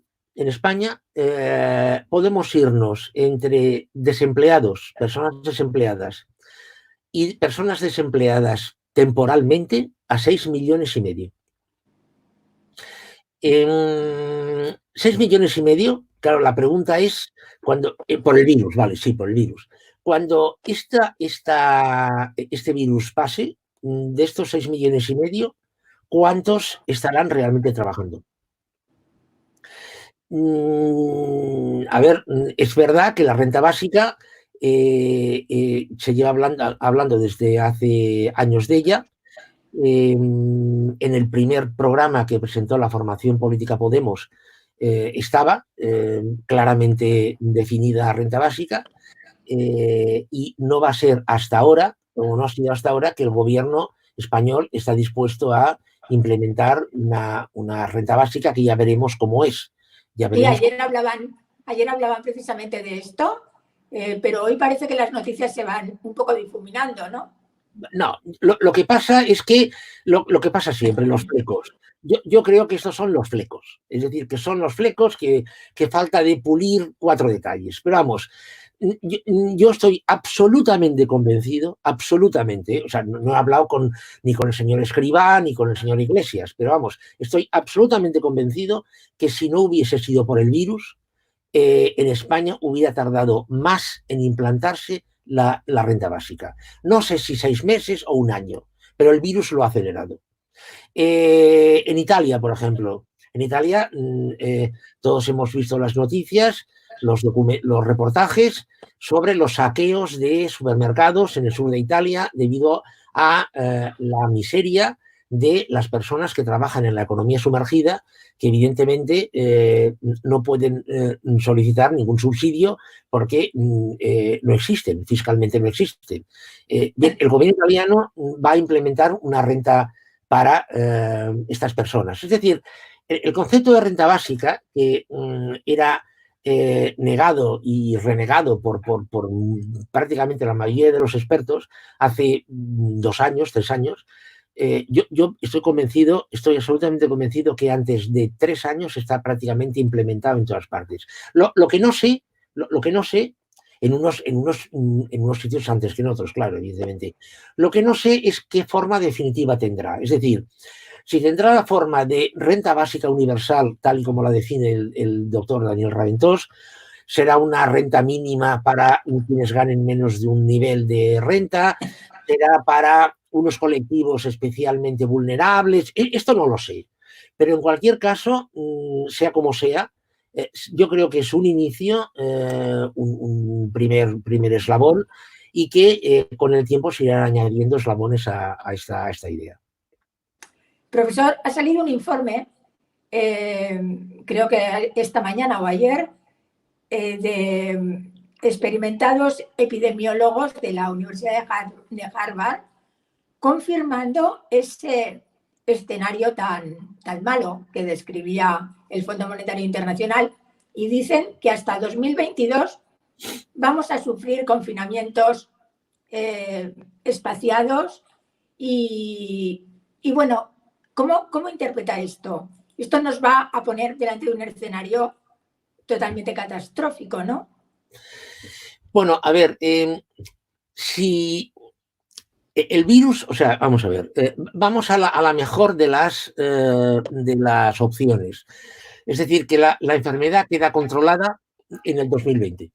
podemos irnos entre desempleados, personas desempleadas y personas desempleadas temporalmente a 6,5 millones. 6,5 millones, claro, la pregunta es, por el virus, vale, sí, por el virus. Cuando este virus pase, de estos 6,5 millones, ¿cuántos estarán realmente trabajando? A ver, es verdad que la renta básica se lleva hablando desde hace años de ella. En el primer programa que presentó la formación política Podemos estaba claramente definida renta básica, y no va a ser hasta ahora, o no ha sido hasta ahora, que el gobierno español está dispuesto a implementar una renta básica que ya veremos cómo es. Sí, ayer hablaban precisamente de esto, pero hoy parece que las noticias se van un poco difuminando, ¿no? No, lo que pasa es que, lo que pasa siempre, los flecos. Yo creo que estos son los flecos, es decir, que son los flecos que falta de pulir 4 detalles. Pero vamos, yo estoy absolutamente convencido, absolutamente, o sea, no he hablado ni con el señor Escrivá ni con el señor Iglesias, pero vamos, estoy absolutamente convencido que si no hubiese sido por el virus, en España hubiera tardado más en implantarse la renta básica. No sé si 6 meses o 1 año, pero el virus lo ha acelerado. En Italia, por ejemplo, en Italia todos hemos visto las noticias, los reportajes sobre los saqueos de supermercados en el sur de Italia debido a la miseria de las personas que trabajan en la economía sumergida, que evidentemente no pueden solicitar ningún subsidio porque no existen, fiscalmente no existen. Bien, el gobierno italiano va a implementar una renta para estas personas. Es decir, el concepto de renta básica, que era negado y renegado por prácticamente la mayoría de los expertos hace 2 años, 3 años, yo estoy absolutamente convencido que antes de 3 años está prácticamente implementado en todas partes. Lo que no sé, en unos sitios antes que en otros, claro, evidentemente. Lo que no sé es qué forma definitiva tendrá. Es decir, si tendrá la forma de renta básica universal, tal y como la define el doctor Daniel Raventós, será una renta mínima para quienes ganen menos de un nivel de renta, será para unos colectivos especialmente vulnerables. Esto no lo sé. Pero en cualquier caso, sea como sea, yo creo que es un inicio, un primer eslabón, y que con el tiempo se irán añadiendo eslabones a esta idea. Profesor, ha salido un informe, creo que esta mañana o ayer, de experimentados epidemiólogos de la Universidad de Harvard, confirmando ese escenario tan malo que describía el Fondo Monetario Internacional, y dicen que hasta 2022 vamos a sufrir confinamientos espaciados y bueno, ¿cómo interpreta esto? Esto nos va a poner delante de un escenario totalmente catastrófico, ¿no? Bueno, a ver, si el virus, o sea, vamos a ver, vamos a la mejor de las opciones. Es decir, que la enfermedad queda controlada en el 2020.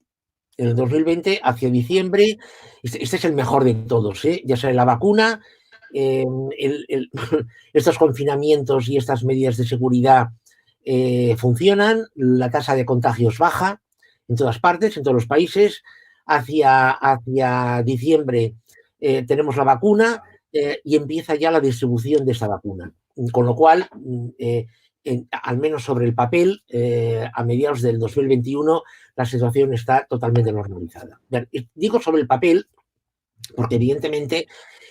En el 2020, hacia diciembre, este es el mejor de todos, ya sale la vacuna, estos confinamientos y estas medidas de seguridad funcionan, la tasa de contagios baja en todas partes, en todos los países. Hacia diciembre tenemos la vacuna y empieza ya la distribución de esta vacuna. Con lo cual, al menos sobre el papel, a mediados del 2021, la situación está totalmente normalizada. Digo sobre el papel porque evidentemente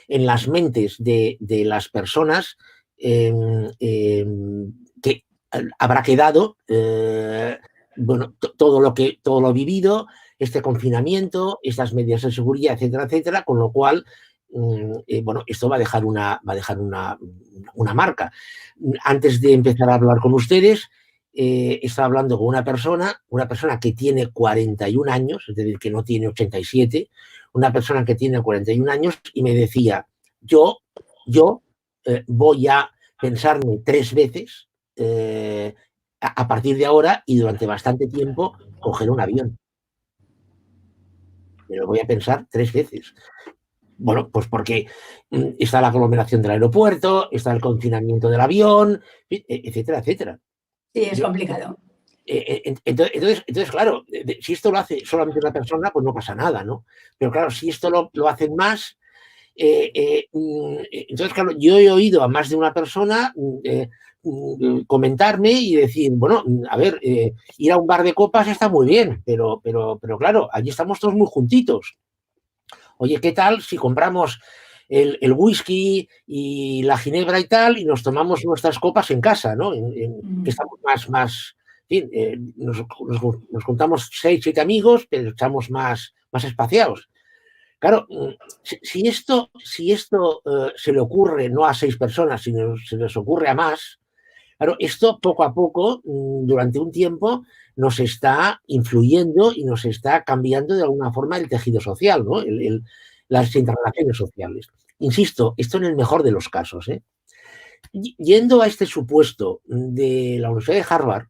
en las mentes de las personas que habrá quedado bueno, todo lo vivido, este confinamiento, estas medidas de seguridad, etcétera, etcétera, con lo cual bueno, esto va a dejar una marca. Antes de empezar a hablar con ustedes, estaba hablando con una persona que tiene 41 años, es decir, que no tiene 87, una persona que tiene 41 años y me decía, yo voy a pensarme 3 veces a partir de ahora y durante bastante tiempo coger un avión. Me lo voy a pensar 3 veces. Bueno, pues porque está la aglomeración del aeropuerto, está el confinamiento del avión, etcétera, etcétera. Sí, es complicado. Entonces, claro, si esto lo hace solamente una persona, pues no pasa nada, ¿no? Pero claro, si esto lo hacen más, entonces, claro, yo he oído a más de una persona comentarme y decir, bueno, a ver, ir a un bar de copas está muy bien, pero claro, allí estamos todos muy juntitos. Oye, ¿qué tal si compramos el whisky y la ginebra y tal y nos tomamos nuestras copas en casa, ¿no? Que estamos más en fin, nos juntamos 6, 7 amigos, pero estamos más espaciados. Claro, si esto se le ocurre no a 6 personas, sino se les ocurre a más, claro, esto poco a poco, durante un tiempo, nos está influyendo y nos está cambiando de alguna forma el tejido social, ¿no? Las interrelaciones sociales. Insisto, esto en el mejor de los casos, ¿eh? Yendo a este supuesto de la Universidad de Harvard,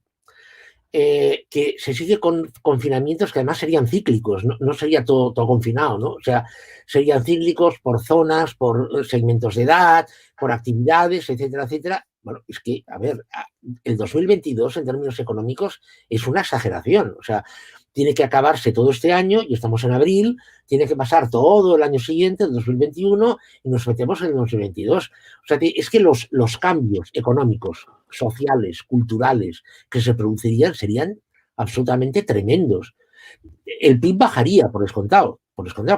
que se sigue con confinamientos que además serían cíclicos, no sería todo confinado, ¿no? O sea, serían cíclicos por zonas, por segmentos de edad, por actividades, etcétera, etcétera. Bueno, es que, a ver, el 2022 en términos económicos es una exageración. O sea, tiene que acabarse todo este año y estamos en abril, tiene que pasar todo el año siguiente, el 2021, y nos metemos en el 2022. O sea, es que los cambios económicos, sociales, culturales que se producirían serían absolutamente tremendos. El PIB bajaría, por descontado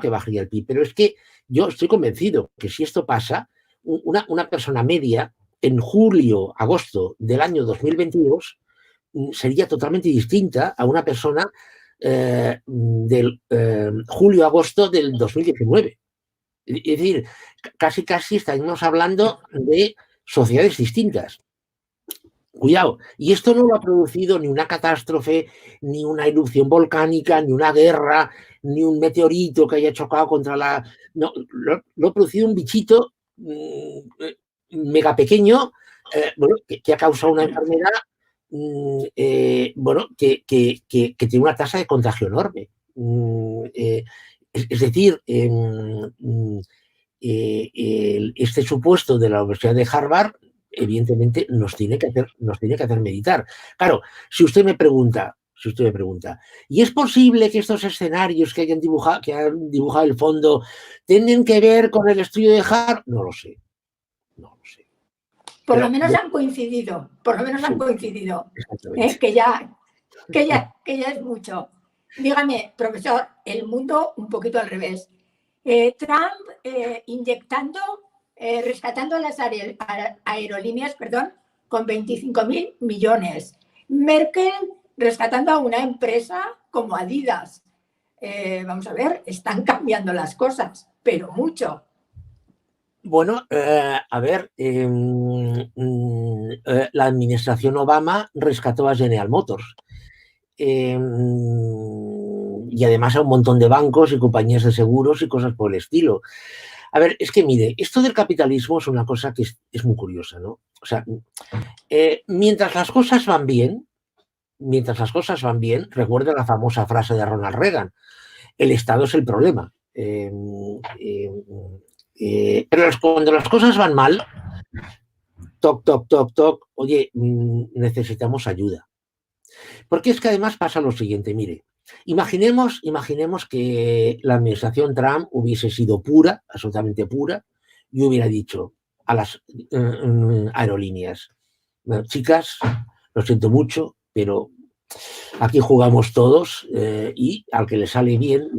que bajaría el PIB, pero es que yo estoy convencido que si esto pasa, una persona media en julio, agosto del año 2022 sería totalmente distinta a una persona del julio-agosto del 2019. Es decir, casi estaríamos hablando de sociedades distintas. Cuidado, y esto no lo ha producido ni una catástrofe, ni una erupción volcánica, ni una guerra, ni un meteorito que haya chocado contra la... No, lo ha producido un bichito mega pequeño, bueno, que ha causado una enfermedad, bueno, que tiene una tasa de contagio enorme. Es decir, este supuesto de la Universidad de Harvard evidentemente nos tiene que hacer meditar. Claro, si usted me pregunta, ¿y es posible que estos escenarios que han dibujado el fondo tienen que ver con el estudio de Harvard? No lo sé. Por lo menos han coincidido, que ya es mucho. Dígame, profesor, el mundo un poquito al revés. Trump inyectando, rescatando a las aerolíneas, con 25.000 millones. Merkel rescatando a una empresa como Adidas. Vamos a ver, están cambiando las cosas, pero mucho. Bueno, a ver, la administración Obama rescató a General Motors. Y además a un montón de bancos y compañías de seguros y cosas por el estilo. A ver, es que mire, esto del capitalismo es una cosa que es muy curiosa, ¿no? O sea, mientras las cosas van bien, recuerda la famosa frase de Ronald Reagan, el Estado es el problema. Pero cuando las cosas van mal, toc, oye, necesitamos ayuda. Porque es que además pasa lo siguiente, mire, imaginemos que la administración Trump hubiese sido pura, absolutamente pura, y hubiera dicho a las aerolíneas, chicas, lo siento mucho, pero aquí jugamos todos y al que le sale bien,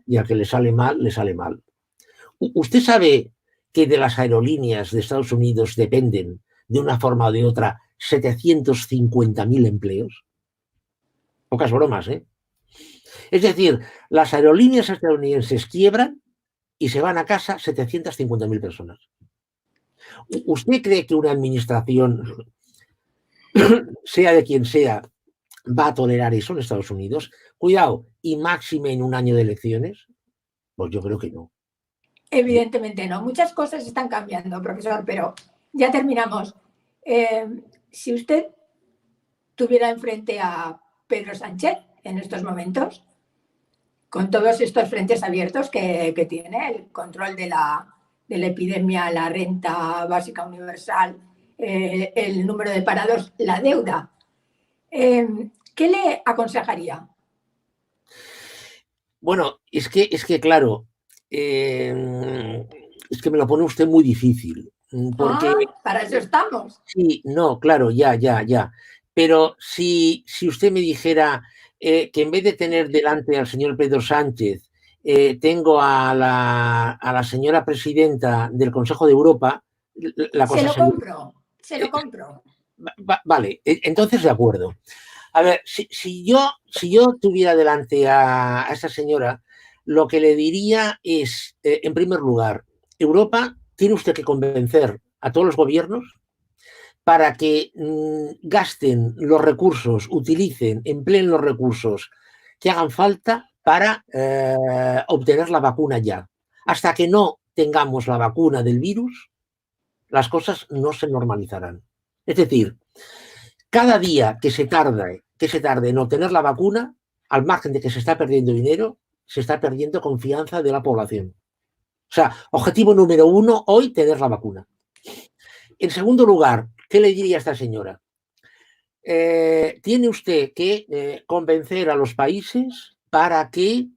y al que le sale mal. ¿Usted sabe que de las aerolíneas de Estados Unidos dependen, de una forma o de otra, 750.000 empleos? Pocas bromas, ¿eh? Es decir, las aerolíneas estadounidenses quiebran y se van a casa 750.000 personas. ¿Usted cree que una administración sea de quien sea, va a tolerar eso en Estados Unidos. Cuidado, y máxime en un año de elecciones, pues yo creo que no. Evidentemente no. Muchas cosas están cambiando, profesor, pero ya terminamos. Si usted tuviera enfrente a Pedro Sánchez en estos momentos, con todos estos frentes abiertos que tiene, el control de la epidemia, la renta básica universal, el número de parados, la deuda, ¿qué le aconsejaría? Bueno, es que claro, es que me lo pone usted muy difícil, porque Para eso estamos. sí, no, claro, ya. Pero si usted me dijera que en vez de tener delante al señor Pedro Sánchez, tengo a la señora presidenta del Consejo de Europa, la Se cosa lo sería... compro, se lo compro. Vale, entonces de acuerdo. A ver, si yo tuviera delante a esa señora, lo que le diría es, en primer lugar, Europa tiene usted que convencer a todos los gobiernos para que gasten los recursos, utilicen, empleen los recursos que hagan falta para obtener la vacuna ya. Hasta que no tengamos la vacuna del virus, las cosas no se normalizarán. Es decir, cada día que se tarde en obtener la vacuna, al margen de que se está perdiendo dinero, se está perdiendo confianza de la población. O sea, objetivo número 1, hoy tener la vacuna. En segundo lugar, ¿qué le diría a esta señora? Tiene usted que convencer a los países para que,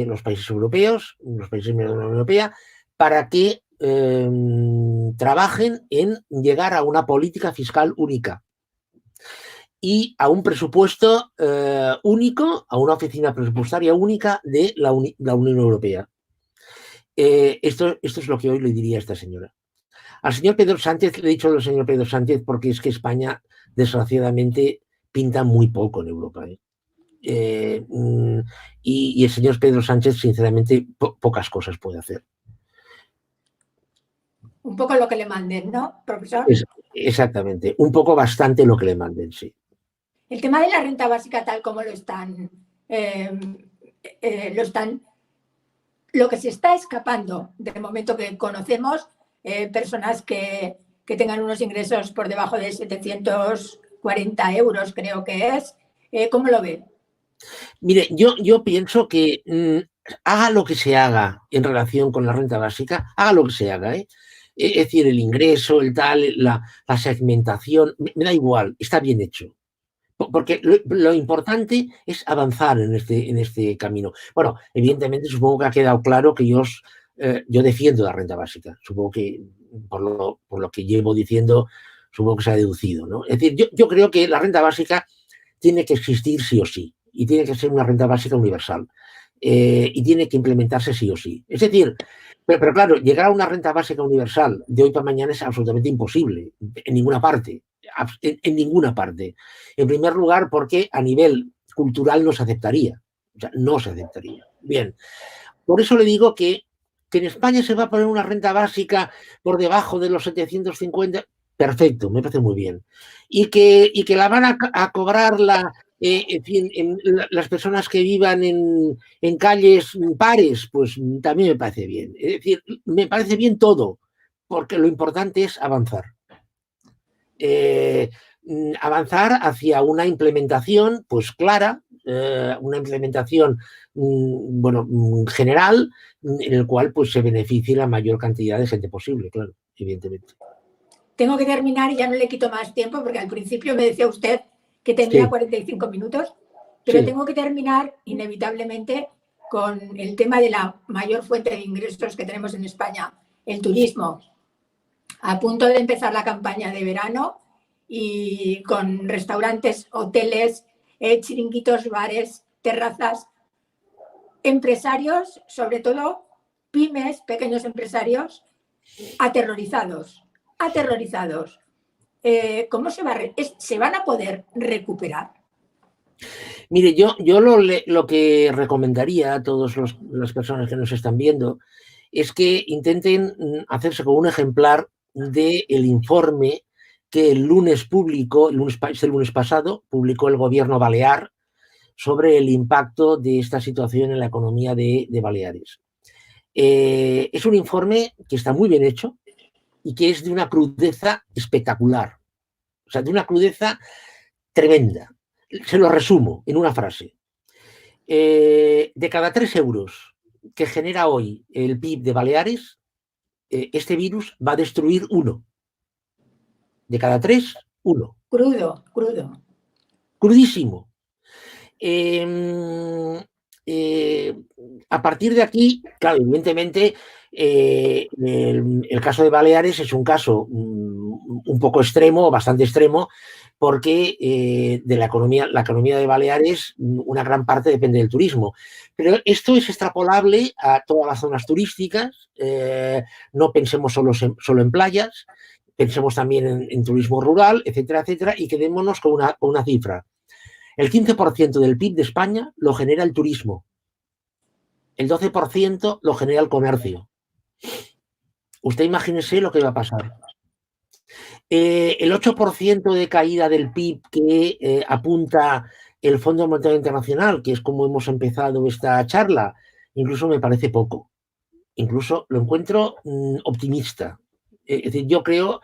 los países europeos, los países de la Unión Europea, para que trabajen en llegar a una política fiscal única y a un presupuesto único, a una oficina presupuestaria única de la Unión Europea. Esto es lo que hoy le diría a esta señora. Al señor Pedro Sánchez, le he dicho al señor Pedro Sánchez porque es que España, desgraciadamente, pinta muy poco en Europa. Y el señor Pedro Sánchez, sinceramente, pocas cosas puede hacer. Un poco lo que le manden, ¿no, profesor? Exactamente, un poco bastante lo que le manden, sí. El tema de la renta básica, tal como lo que se está escapando del momento que conocemos, personas que tengan unos ingresos por debajo de 740 euros, creo que es. ¿Cómo lo ve? Mire, yo pienso que haga lo que se haga en relación con la renta básica, haga lo que se haga, Es decir, el ingreso, el tal, la segmentación, me da igual, está bien hecho. Porque lo importante es avanzar en este camino. Bueno, evidentemente supongo que ha quedado claro que yo defiendo la renta básica. Supongo que por lo que llevo diciendo, supongo que se ha deducido, ¿no? Es decir, yo creo que la renta básica tiene que existir sí o sí y tiene que ser una renta básica universal y tiene que implementarse sí o sí. Es decir, pero claro, llegar a una renta básica universal de hoy para mañana es absolutamente imposible en ninguna parte. En ninguna parte. En primer lugar, porque a nivel cultural no se aceptaría. O sea, no se aceptaría. Bien. Por eso le digo que en España se va a poner una renta básica por debajo de los 750. Perfecto, me parece muy bien. Y que la van a cobrar en fin, las personas que vivan en calles pares, pues también me parece bien. Es decir, me parece bien todo, porque lo importante es avanzar. Avanzar hacia una implementación pues clara, una implementación general en el cual pues se beneficie la mayor cantidad de gente posible, claro, evidentemente. Tengo que terminar y ya no le quito más tiempo porque al principio me decía usted que tenía Sí, 45 minutos, pero sí. tengo que terminar inevitablemente con el tema de la mayor fuente de ingresos que tenemos en España, el turismo. A punto de empezar la campaña de verano y con restaurantes, hoteles, chiringuitos, bares, terrazas, empresarios, sobre todo pymes, pequeños empresarios, aterrorizados. ¿Cómo se van a poder recuperar? Mire, yo lo que recomendaría a todas las personas que nos están viendo es que intenten hacerse con un ejemplar del informe que el lunes pasado, publicó el gobierno balear sobre el impacto de esta situación en la economía de Baleares. Es un informe que está muy bien hecho y que es de una crudeza espectacular, o sea, de una crudeza tremenda. Se lo resumo en una frase. De cada 3 euros que genera hoy el PIB de Baleares, este virus va a destruir 1. De cada 3, 1. Crudo. Crudísimo. A partir de aquí, claro, evidentemente, el caso de Baleares es un caso un poco extremo, bastante extremo, porque de la economía de Baleares, una gran parte depende del turismo. Pero esto es extrapolable a todas las zonas turísticas. No pensemos solo en playas, pensemos también en turismo rural, etcétera, etcétera, y quedémonos con una cifra. El 15% del PIB de España lo genera el turismo. El 12% lo genera el comercio. Usted imagínese lo que va a pasar. El 8% de caída del PIB que apunta el Fondo Monetario Internacional, que es como hemos empezado esta charla, incluso me parece poco. Incluso lo encuentro optimista. Es decir, yo creo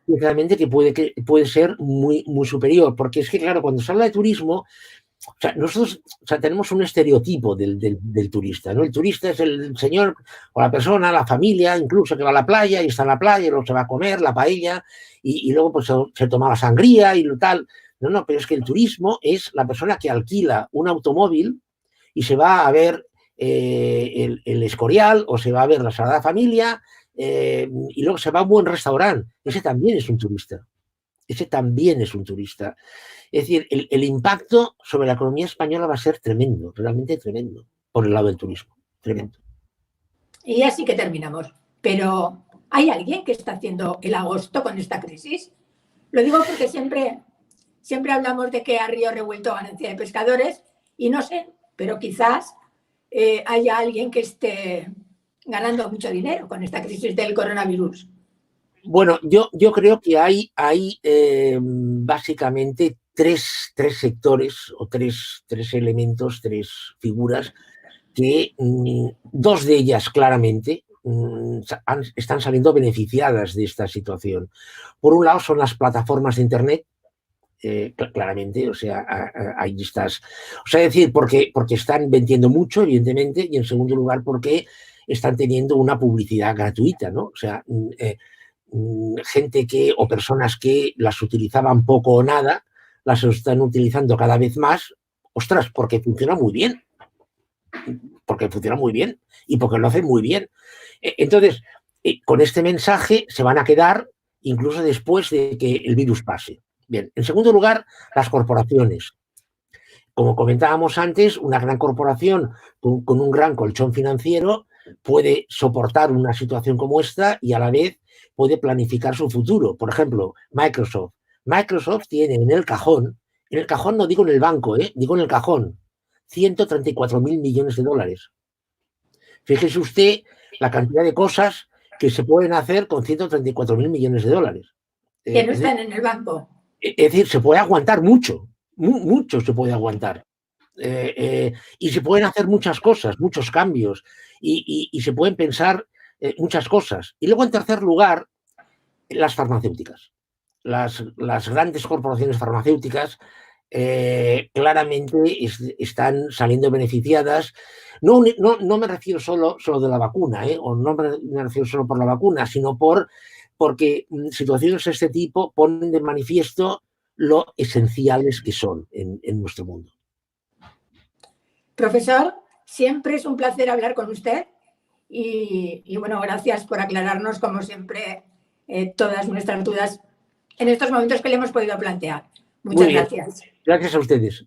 sinceramente que puede ser muy, muy superior, porque es que, claro, cuando se habla de turismo, o sea, nosotros tenemos un estereotipo del turista, ¿no? El turista es el señor o la persona, la familia, incluso que va a la playa y está en la playa y luego se va a comer la paella y luego pues se toma la sangría y lo tal. No, pero es que el turismo es la persona que alquila un automóvil y se va a ver el Escorial o se va a ver la Sagrada Familia y luego se va a un buen restaurante. Ese también es un turista. Ese también es un turista. Es decir, el impacto sobre la economía española va a ser tremendo, realmente tremendo, por el lado del turismo. Tremendo. Y así que terminamos. Pero ¿hay alguien que está haciendo el agosto con esta crisis? Lo digo porque siempre hablamos de que a río revuelto ganancia de pescadores y no sé, pero quizás haya alguien que esté ganando mucho dinero con esta crisis del coronavirus. Bueno, yo creo que hay básicamente tres sectores o tres elementos, 3 figuras que 2 de ellas claramente están saliendo beneficiadas de esta situación. Por un lado son las plataformas de Internet, claramente, o sea, ahí estás. O sea, decir, porque están vendiendo mucho, evidentemente, y en segundo lugar porque están teniendo una publicidad gratuita, ¿no? O sea, gente o personas que las utilizaban poco o nada, las están utilizando cada vez más, ostras, porque funciona muy bien. Porque funciona muy bien y porque lo hacen muy bien. Entonces, con este mensaje se van a quedar incluso después de que el virus pase. Bien, en segundo lugar, las corporaciones. Como comentábamos antes, una gran corporación con un gran colchón financiero puede soportar una situación como esta y a la vez puede planificar su futuro. Por ejemplo, Microsoft. Microsoft tiene en el cajón no digo en el banco, digo en el cajón, 134.000 millones de dólares. Fíjese usted la cantidad de cosas que se pueden hacer con 134.000 millones de dólares. Que no están en el banco. Es decir, se puede aguantar mucho se puede aguantar. Y se pueden hacer muchas cosas, muchos cambios, y se pueden pensar muchas cosas. Y luego, en tercer lugar, las farmacéuticas. Las grandes corporaciones farmacéuticas claramente están saliendo beneficiadas. No me refiero solo de la vacuna, o no me refiero solo por la vacuna, sino porque situaciones de este tipo ponen de manifiesto lo esenciales que son en nuestro mundo. Profesor, siempre es un placer hablar con usted y bueno, gracias por aclararnos, como siempre, todas nuestras dudas en estos momentos que le hemos podido plantear. Muchas gracias. Gracias a ustedes.